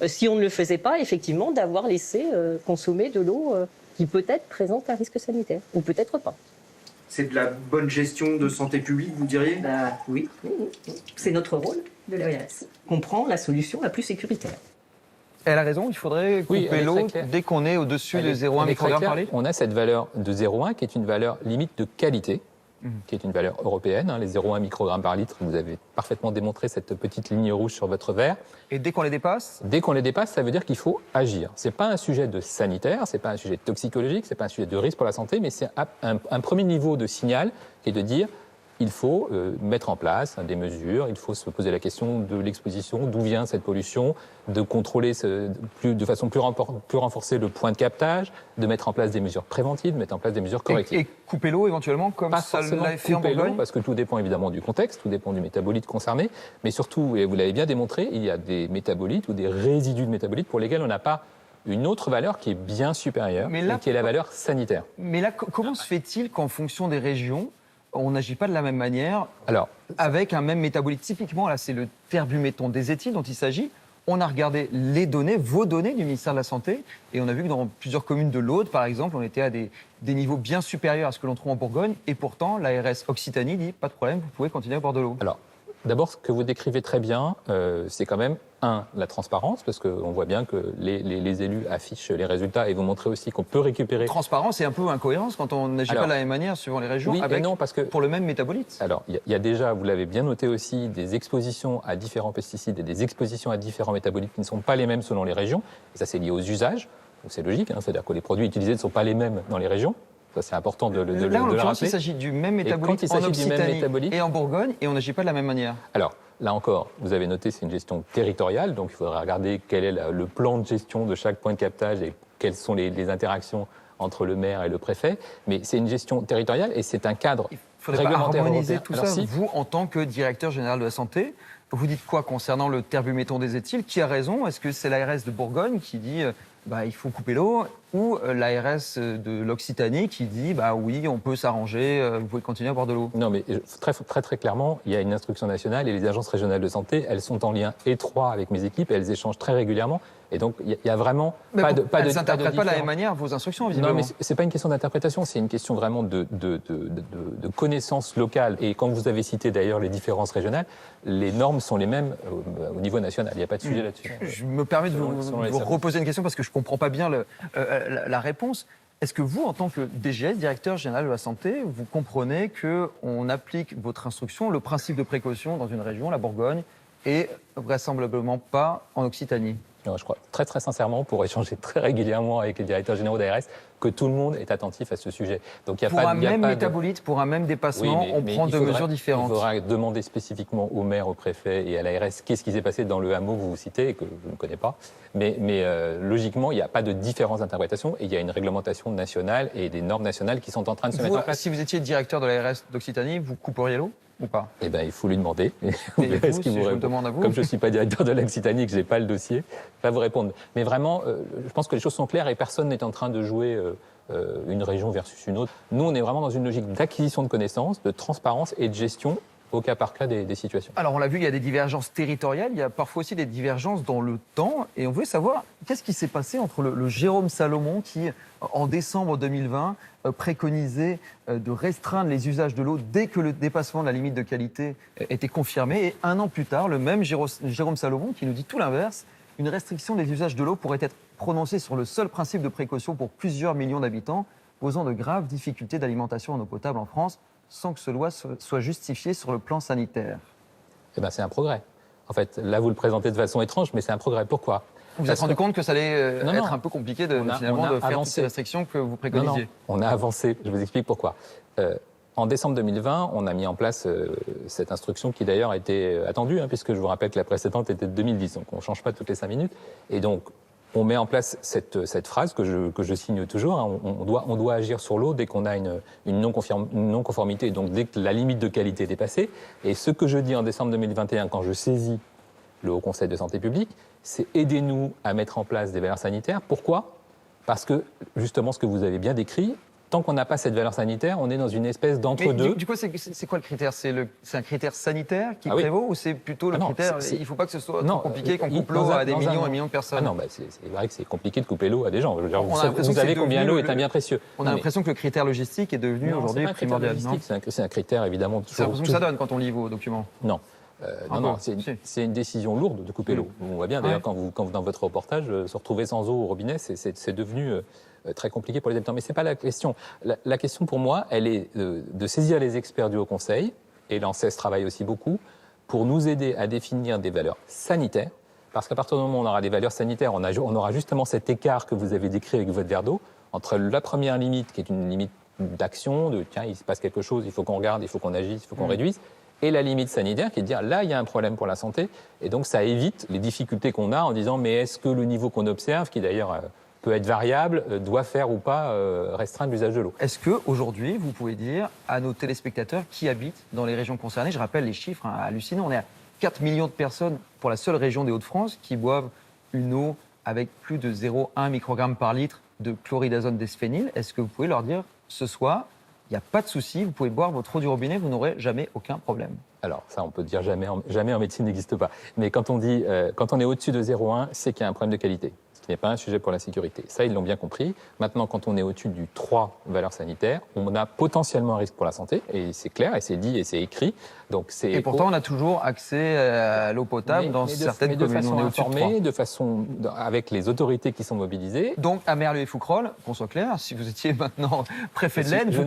si on ne le faisait pas, effectivement, d'avoir laissé consommer de l'eau qui peut-être présente un risque sanitaire, ou peut-être pas. C'est de la bonne gestion de santé publique, vous diriez? Oui. C'est notre rôle de l'ARS. On prend la solution la plus sécuritaire. Elle a raison, il faudrait couper l'eau dès qu'on est au-dessus de 0,1 microgramme par litre. On a cette valeur de 0,1 qui est une valeur limite de qualité, qui est une valeur européenne, les 0,1 microgrammes par litre. Vous avez parfaitement démontré cette petite ligne rouge sur votre verre. Et dès qu'on les dépasse? Dès qu'on les dépasse, ça veut dire qu'il faut agir. Ce n'est pas un sujet de sanitaire, ce n'est pas un sujet toxicologique, ce n'est pas un sujet de risque pour la santé, mais c'est un premier niveau de signal qui est de dire il faut mettre en place des mesures, il faut se poser la question de l'exposition, d'où vient cette pollution, de contrôler de façon plus renforcée le point de captage, de mettre en place des mesures préventives, de mettre en place des mesures correctives. Et couper l'eau éventuellement, comme ça l'a fait en Bourgogne? Parce que tout dépend évidemment du contexte, tout dépend du métabolite concerné, mais surtout, et vous l'avez bien démontré, il y a des métabolites ou des résidus de métabolites pour lesquels on n'a pas une autre valeur qui est bien supérieure, et qui est la valeur sanitaire. Mais là, comment se fait-il qu'en fonction des régions, on n'agit pas de la même manière, avec un même métabolite? Typiquement, là, c'est le terbuméthon des éthyles dont il s'agit. On a regardé les données, vos données du ministère de la Santé, et on a vu que dans plusieurs communes de l'Aude, par exemple, on était à des niveaux bien supérieurs à ce que l'on trouve en Bourgogne, et pourtant, l'ARS Occitanie dit pas de problème, vous pouvez continuer à boire de l'eau. Alors, d'abord, ce que vous décrivez très bien, c'est quand même, la transparence, parce qu'on voit bien que les élus affichent les résultats et vous montrez aussi qu'on peut récupérer... Transparence et un peu incohérence quand on n'agit pas de la même manière suivant les régions, pour le même métabolite. Alors, il y a déjà, vous l'avez bien noté aussi, des expositions à différents pesticides et des expositions à différents métabolites qui ne sont pas les mêmes selon les régions. Et ça, c'est lié aux usages. Donc c'est logique, c'est-à-dire que les produits utilisés ne sont pas les mêmes dans les régions. Ça, c'est important de le rappeler. Là, en l'occurrence, il s'agit du même métabolite en Occitanie et en Bourgogne, et on n'agit pas de la même manière. Alors, là encore, vous avez noté, c'est une gestion territoriale, donc il faudra regarder quel est le plan de gestion de chaque point de captage et quelles sont les interactions entre le maire et le préfet. Mais c'est une gestion territoriale et c'est un cadre réglementaire harmoniser européen. tout ça. Vous, en tant que directeur général de la santé, vous dites quoi concernant le terbuméthon des éthyles? Qui a raison? Est-ce que c'est l'ARS de Bourgogne qui dit il faut couper l'eau, ou l'ARS de l'Occitanie qui dit oui, on peut s'arranger, vous pouvez continuer à boire de l'eau? Non, mais très clairement, il y a une instruction nationale et les agences régionales de santé, elles sont en lien étroit avec mes équipes et elles échangent très régulièrement. Et donc, il y a vraiment elles ne s'interprètent pas de la même manière vos instructions, visiblement. Non, mais c'est pas une question d'interprétation, c'est une question vraiment de connaissance locale. Et quand vous avez cité d'ailleurs les différences régionales, les normes sont les mêmes au niveau national. Il n'y a pas de sujet là-dessus. Je me permets de vous reposer une question parce que je ne comprends pas bien la réponse. Est-ce que vous, en tant que DGS, directeur général de la santé, vous comprenez qu'on applique votre instruction, le principe de précaution dans une région, la Bourgogne, et vraisemblablement pas en Occitanie? Je crois très sincèrement, pour échanger très régulièrement avec les directeurs généraux d'ARS, que tout le monde est attentif à ce sujet. Donc, pour un même métabolite, pour un même dépassement, on prend deux mesures différentes. Il faudra demander spécifiquement au maire, au préfet et à l'ARS qu'est-ce qui s'est passé dans le hameau que vous citez et que je ne connais pas. Mais logiquement, il n'y a pas de différence d'interprétation et il y a une réglementation nationale et des normes nationales qui sont en train de se mettre en place. Si vous étiez directeur de l'ARS d'Occitanie, vous couperiez l'eau ou pas? Eh bien, il faut lui demander. Et vous, si je demande à vous? Comme je ne suis pas directeur de l'Occitanie et que je n'ai pas le dossier, je ne vais pas vous répondre. Mais vraiment, je pense que les choses sont claires et personne n'est en train de jouer une région versus une autre. Nous, on est vraiment dans une logique d'acquisition de connaissances, de transparence et de gestion au cas par cas des situations. Alors, on l'a vu, il y a des divergences territoriales, il y a parfois aussi des divergences dans le temps. Et on voulait savoir, qu'est-ce qui s'est passé entre le Jérôme Salomon qui, en décembre 2020, préconisait de restreindre les usages de l'eau dès que le dépassement de la limite de qualité était confirmé. Et un an plus tard, le même Jérôme Salomon qui nous dit tout l'inverse, une restriction des usages de l'eau pourrait être prononcée sur le seul principe de précaution pour plusieurs millions d'habitants, posant de graves difficultés d'alimentation en eau potable en France, sans que ce loi soit justifié sur le plan sanitaire. Eh bien, c'est un progrès. En fait, là, vous le présentez de façon étrange, mais c'est un progrès. Pourquoi? Vous vous êtes rendu compte que ça allait être un peu compliqué de faire toutes ces restrictions que vous préconisiez? Non, on a avancé. Je vous explique pourquoi. En décembre 2020, on a mis en place cette instruction qui d'ailleurs était attendue, puisque je vous rappelle que la précédente était de 2010, donc on ne change pas toutes les 5 minutes. Et donc, on met en place cette phrase que je signe toujours, on doit agir sur l'eau dès qu'on a une non-conformité, donc dès que la limite de qualité est dépassée. Et ce que je dis en décembre 2021, quand je saisis le Haut Conseil de santé publique, c'est aidez-nous à mettre en place des valeurs sanitaires. Pourquoi ? Parce que, justement, ce que vous avez bien décrit, tant qu'on n'a pas cette valeur sanitaire, on est dans une espèce d'entre-deux. Du coup, c'est quoi le critère ? C'est un critère sanitaire qui prévaut ou c'est plutôt le critère il ne faut pas que ce soit trop compliqué qu'on coupe l'eau à des millions et millions de personnes. Non, c'est vrai que c'est compliqué de couper l'eau à des gens. Vous savez combien l'eau est un bien précieux. On a l'impression que le critère logistique est devenu aujourd'hui primordial. C'est un critère évidemment. C'est l'impression que ça donne quand on lit vos documents. Non. C'est une décision lourde de couper l'eau. On voit bien d'ailleurs quand vous dans votre reportage, se retrouver sans eau au robinet, c'est devenu très compliqué pour les habitants. Mais ce n'est pas la question. La question pour moi, elle est de saisir les experts du Haut Conseil, et l'ANSES travaille aussi beaucoup, pour nous aider à définir des valeurs sanitaires. Parce qu'à partir du moment où on aura des valeurs sanitaires, on aura justement cet écart que vous avez décrit avec votre verre d'eau, entre la première limite, qui est une limite d'action, de tiens, il se passe quelque chose, il faut qu'on regarde, il faut qu'on agisse, il faut qu'on réduise, et la limite sanitaire qui est de dire là, il y a un problème pour la santé, et donc ça évite les difficultés qu'on a en disant mais est-ce que le niveau qu'on observe, qui d'ailleurs peut être variable, doit faire ou pas restreindre l'usage de l'eau. Est-ce qu'aujourd'hui, vous pouvez dire à nos téléspectateurs qui habitent dans les régions concernées, je rappelle les chiffres hallucinants, on est à 4 millions de personnes pour la seule région des Hauts-de-France qui boivent une eau avec plus de 0,1 microgramme par litre de chloridazone d'esphényl. Est-ce que vous pouvez leur dire ce soir, il n'y a pas de souci, vous pouvez boire votre eau du robinet, vous n'aurez jamais aucun problème? Alors ça, on peut dire jamais en médecine n'existe pas. Mais quand on dit, quand on est au-dessus de 0,1, c'est qu'il y a un problème de qualité. Ce n'est pas un sujet pour la sécurité. Ça, ils l'ont bien compris. Maintenant, quand on est au-dessus du 3 valeurs sanitaires, on a potentiellement un risque pour la santé. Et c'est clair, et c'est dit, et c'est écrit. Donc, et pourtant, on a toujours accès à l'eau potable dans certaines communes. De façon informée, avec les autorités qui sont mobilisées. Donc, à Merlieu et Fouquerolles, qu'on soit clair, si vous étiez maintenant préfet de l'Aisne, vous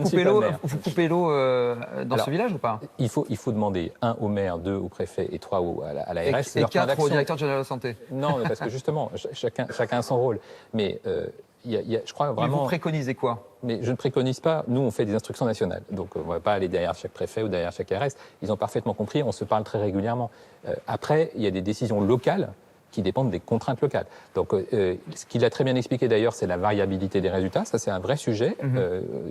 coupez l'eau dans ce village ou pas? Il faut demander 1 au maire, 2 au préfet et 3 à l'ARS. Et 4 au directeur général de la santé. Non, parce que justement, chacun a son rôle. Mais je crois vraiment. Mais vous préconisez quoi? Mais je ne préconise pas. Nous, on fait des instructions nationales. Donc, on ne va pas aller derrière chaque préfet ou derrière chaque ARS. Ils ont parfaitement compris. On se parle très régulièrement. Après, il y a des décisions locales qui dépendent des contraintes locales. Donc, ce qu'il a très bien expliqué d'ailleurs, c'est la variabilité des résultats. Ça, c'est un vrai sujet.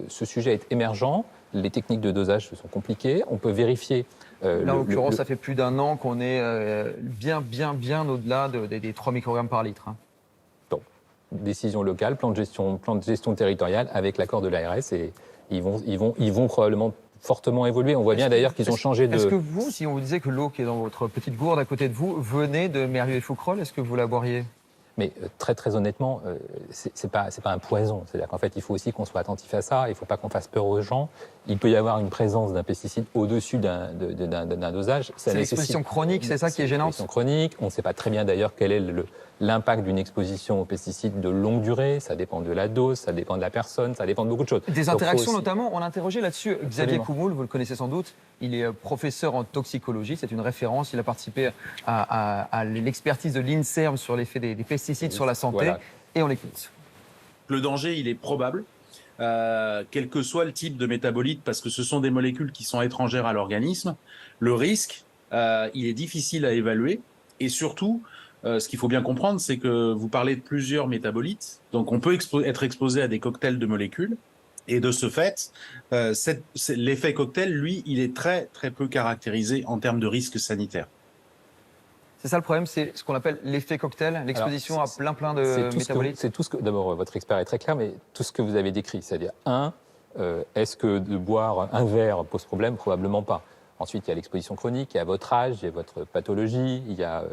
Ce sujet est émergent. Les techniques de dosage sont compliquées. On peut vérifier. Là, en l'occurrence, ça fait plus d'1 an qu'on est bien au-delà des 3 microgrammes par litre. Donc, décision locale, plan de gestion territoriale avec l'accord de l'ARS, et ils vont probablement fortement évoluer. On voit bien d'ailleurs qu'ils ont changé de... Est-ce que vous, si on vous disait que l'eau qui est dans votre petite gourde à côté de vous venait de Merlieu et Fouquerolles, est-ce que vous la boiriez? Mais très honnêtement, c'est pas un poison. C'est-à-dire qu'en fait, il faut aussi qu'on soit attentif à ça. Il ne faut pas qu'on fasse peur aux gens. Il peut y avoir une présence d'un pesticide au-dessus d'un dosage. C'est l'exposition chronique, c'est ça qui est gênant. L'exposition chronique. On ne sait pas très bien d'ailleurs quel est l'impact d'une exposition aux pesticides de longue durée. Ça dépend de la dose, ça dépend de la personne, ça dépend de beaucoup de choses. Des interactions notamment, on a interrogé là-dessus Xavier Coumoul, vous le connaissez sans doute. Il est professeur en toxicologie, c'est une référence. Il a participé à l'expertise de l'INSERM sur l'effet des pesticides sur la santé. Voilà. Et on l'écoute. Le danger, il est probable, quel que soit le type de métabolite, parce que ce sont des molécules qui sont étrangères à l'organisme. Le risque, il est difficile à évaluer. Et surtout, ce qu'il faut bien comprendre, c'est que vous parlez de plusieurs métabolites. Donc, on peut être exposé à des cocktails de molécules. Et de ce fait, l'effet cocktail, lui, il est très, très peu caractérisé en termes de risque sanitaire. C'est ça le problème, c'est ce qu'on appelle l'effet cocktail, l'exposition à plein de métabolites. C'est tout ce que, d'abord, votre expert est très clair, mais tout ce que vous avez décrit, c'est-à-dire, est-ce que de boire un verre pose problème? Probablement pas. Ensuite, il y a l'exposition chronique, il y a votre âge, il y a votre pathologie, il y a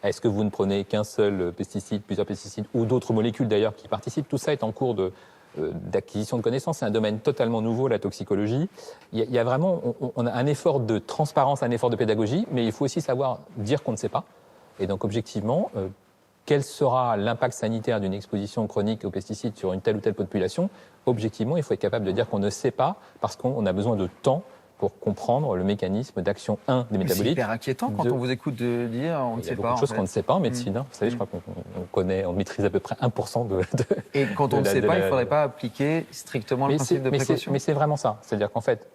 est-ce que vous ne prenez qu'un seul pesticide, plusieurs pesticides ou d'autres molécules d'ailleurs qui participent. Tout ça est en cours d'acquisition de connaissances. C'est un domaine totalement nouveau, la toxicologie. Il y a vraiment, on a un effort de transparence, un effort de pédagogie, mais il faut aussi savoir dire qu'on ne sait pas. Et donc, objectivement, quel sera l'impact sanitaire d'une exposition chronique aux pesticides sur une telle ou telle population? Objectivement, il faut être capable de dire qu'on ne sait pas parce qu'on a besoin de temps pour comprendre le mécanisme d'action 1 des métabolites. C'est hyper inquiétant quand on vous écoute dire on ne sait pas. Il y a beaucoup de choses qu'on ne sait pas en médecine. Vous savez, je crois qu'on maîtrise à peu près 1% de... Et quand on ne sait pas, il ne faudrait pas appliquer strictement le principe de précaution. Mais c'est vraiment ça. C'est-à-dire qu'en fait,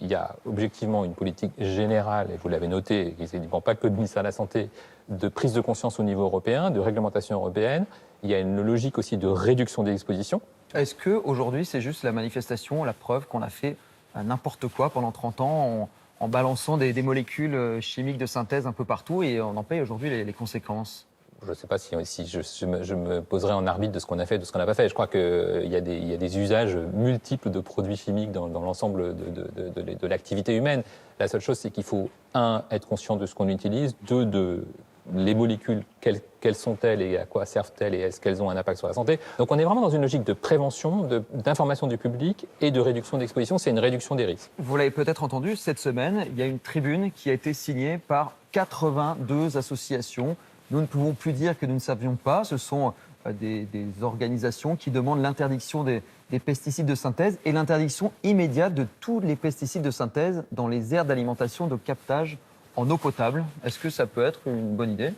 il y a objectivement une politique générale, et vous l'avez noté, qui ne dépend pas que du ministère de la Santé, de prise de conscience au niveau européen, de réglementation européenne. Il y a une logique aussi de réduction des expositions. Est-ce qu'aujourd'hui, c'est juste la manifestation, la preuve qu'on a fait n'importe quoi pendant 30 ans en balançant des molécules chimiques de synthèse un peu partout et on en paye aujourd'hui les conséquences? Je ne sais pas si je me poserais en arbitre de ce qu'on a fait, de ce qu'on n'a pas fait. Je crois qu'il y a des usages multiples de produits chimiques dans l'ensemble de l'activité humaine. La seule chose, c'est qu'il faut, être conscient de ce qu'on utilise, les molécules, quelles sont-elles et à quoi servent-elles et est-ce qu'elles ont un impact sur la santé. Donc on est vraiment dans une logique de prévention, d'information du public et de réduction d'exposition. C'est une réduction des risques. Vous l'avez peut-être entendu, cette semaine, il y a une tribune qui a été signée par 82 associations. Nous ne pouvons plus dire que nous ne savions pas. Ce sont des organisations qui demandent l'interdiction des pesticides de synthèse et l'interdiction immédiate de tous les pesticides de synthèse dans les aires d'alimentation de captage en eau potable. Est-ce que ça peut être une bonne idée?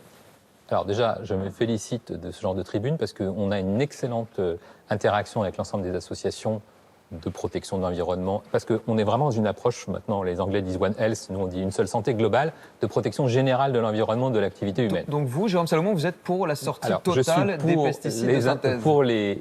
Alors déjà, je me félicite de ce genre de tribune parce qu'on a une excellente interaction avec l'ensemble des associations de protection de l'environnement, parce qu'on est vraiment dans une approche, maintenant les Anglais disent One Health, nous on dit une seule santé globale, de protection générale de l'environnement, de l'activité humaine. Donc vous, Jérôme Salomon, vous êtes pour la sortie totale des pesticides de synthèse? Pour les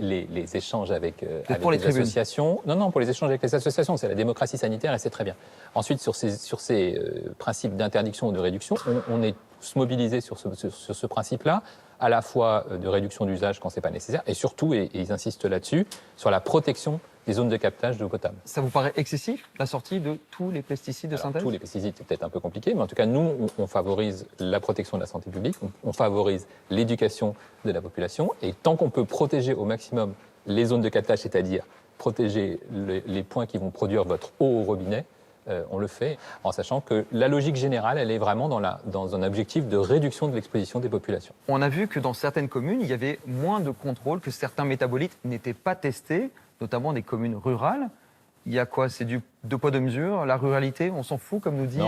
échanges avec les associations. Non, pour les échanges avec les associations, c'est la démocratie sanitaire et c'est très bien. Ensuite, sur ces principes d'interdiction ou de réduction, on est tous mobilisés sur ce principe-là, à la fois de réduction d'usage quand ce n'est pas nécessaire, et surtout, et ils insistent là-dessus, sur la protection des zones de captage d'eau potable. Ça vous paraît excessif, la sortie de tous les pesticides de synthèse? Tous les pesticides, c'est peut-être un peu compliqué, mais en tout cas, nous, on favorise la protection de la santé publique, on favorise l'éducation de la population, et tant qu'on peut protéger au maximum les zones de captage, c'est-à-dire protéger les points qui vont produire votre eau au robinet, on le fait, en sachant que la logique générale, elle est vraiment dans un objectif de réduction de l'exposition des populations. On a vu que dans certaines communes, il y avait moins de contrôle, que certains métabolites n'étaient pas testés, notamment des communes rurales. Il y a quoi? C'est du deux poids deux mesures? La ruralité, on s'en fout, comme nous dit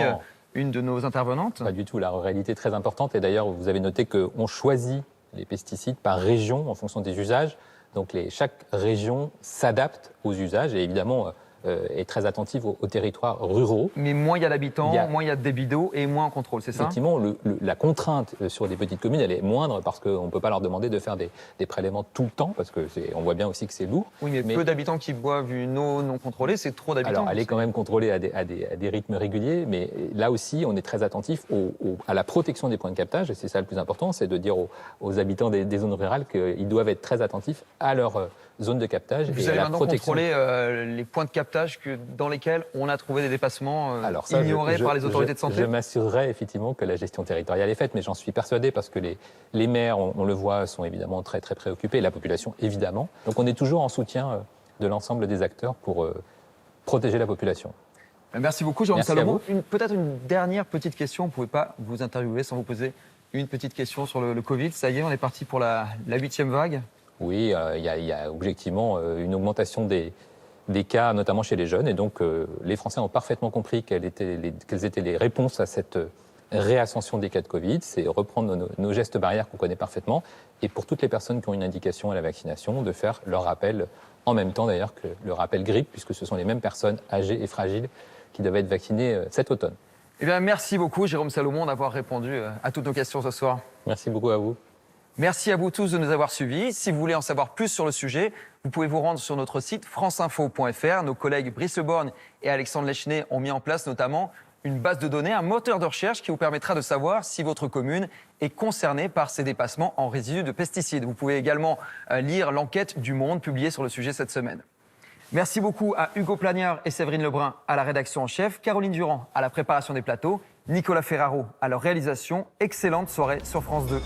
une de nos intervenantes? Pas du tout, la ruralité est très importante. Et d'ailleurs, vous avez noté qu'on choisit les pesticides par région en fonction des usages. Donc chaque région s'adapte aux usages et évidemment est très attentive aux territoires ruraux. Mais moins il y a d'habitants, moins il y a de débit d'eau et moins en contrôle, c'est ça? Effectivement, la contrainte sur des petites communes, elle est moindre parce qu'on ne peut pas leur demander de faire des prélèvements tout le temps, parce qu'on voit bien aussi que c'est lourd. Oui, mais peu d'habitants qui boivent une eau non contrôlée, c'est trop d'habitants. Alors, elle est quand même contrôlée à des rythmes réguliers, mais là aussi, on est très attentif à la protection des points de captage, et c'est ça le plus important, c'est de dire aux habitants des zones rurales qu'ils doivent être très attentifs à leur zone de captage. Vous allez maintenant contrôler les points de captage dans lesquels on a trouvé des dépassements ignorés par les autorités de santé? Je m'assurerai effectivement que la gestion territoriale est faite, mais j'en suis persuadé parce que les maires, on le voit, sont évidemment très très préoccupés, la population évidemment. Donc on est toujours en soutien de l'ensemble des acteurs pour protéger la population. Merci beaucoup, Jérôme Salomon. Peut-être une dernière petite question. Vous ne pouvez pas vous interviewer sans vous poser une petite question sur le Covid. Ça y est, on est parti pour la 8e vague? Oui, il y a objectivement une augmentation des cas, notamment chez les jeunes. Et donc, les Français ont parfaitement compris quelles étaient les réponses à cette réascension des cas de Covid. C'est reprendre nos gestes barrières qu'on connaît parfaitement. Et pour toutes les personnes qui ont une indication à la vaccination, de faire leur rappel en même temps d'ailleurs que le rappel grippe, puisque ce sont les mêmes personnes âgées et fragiles qui doivent être vaccinées cet automne. Eh bien, merci beaucoup, Jérôme Salomon, d'avoir répondu à toutes nos questions ce soir. Merci beaucoup à vous. Merci à vous tous de nous avoir suivis. Si vous voulez en savoir plus sur le sujet, vous pouvez vous rendre sur notre site franceinfo.fr. Nos collègues Brice Leborgne et Alexandre Lechenet ont mis en place notamment une base de données, un moteur de recherche qui vous permettra de savoir si votre commune est concernée par ces dépassements en résidus de pesticides. Vous pouvez également lire l'enquête du Monde publiée sur le sujet cette semaine. Merci beaucoup à Hugo Plagnard et Séverine Lebrun à la rédaction en chef, Caroline Durand à la préparation des plateaux, Nicolas Ferraro à leur réalisation. Excellente soirée sur France 2.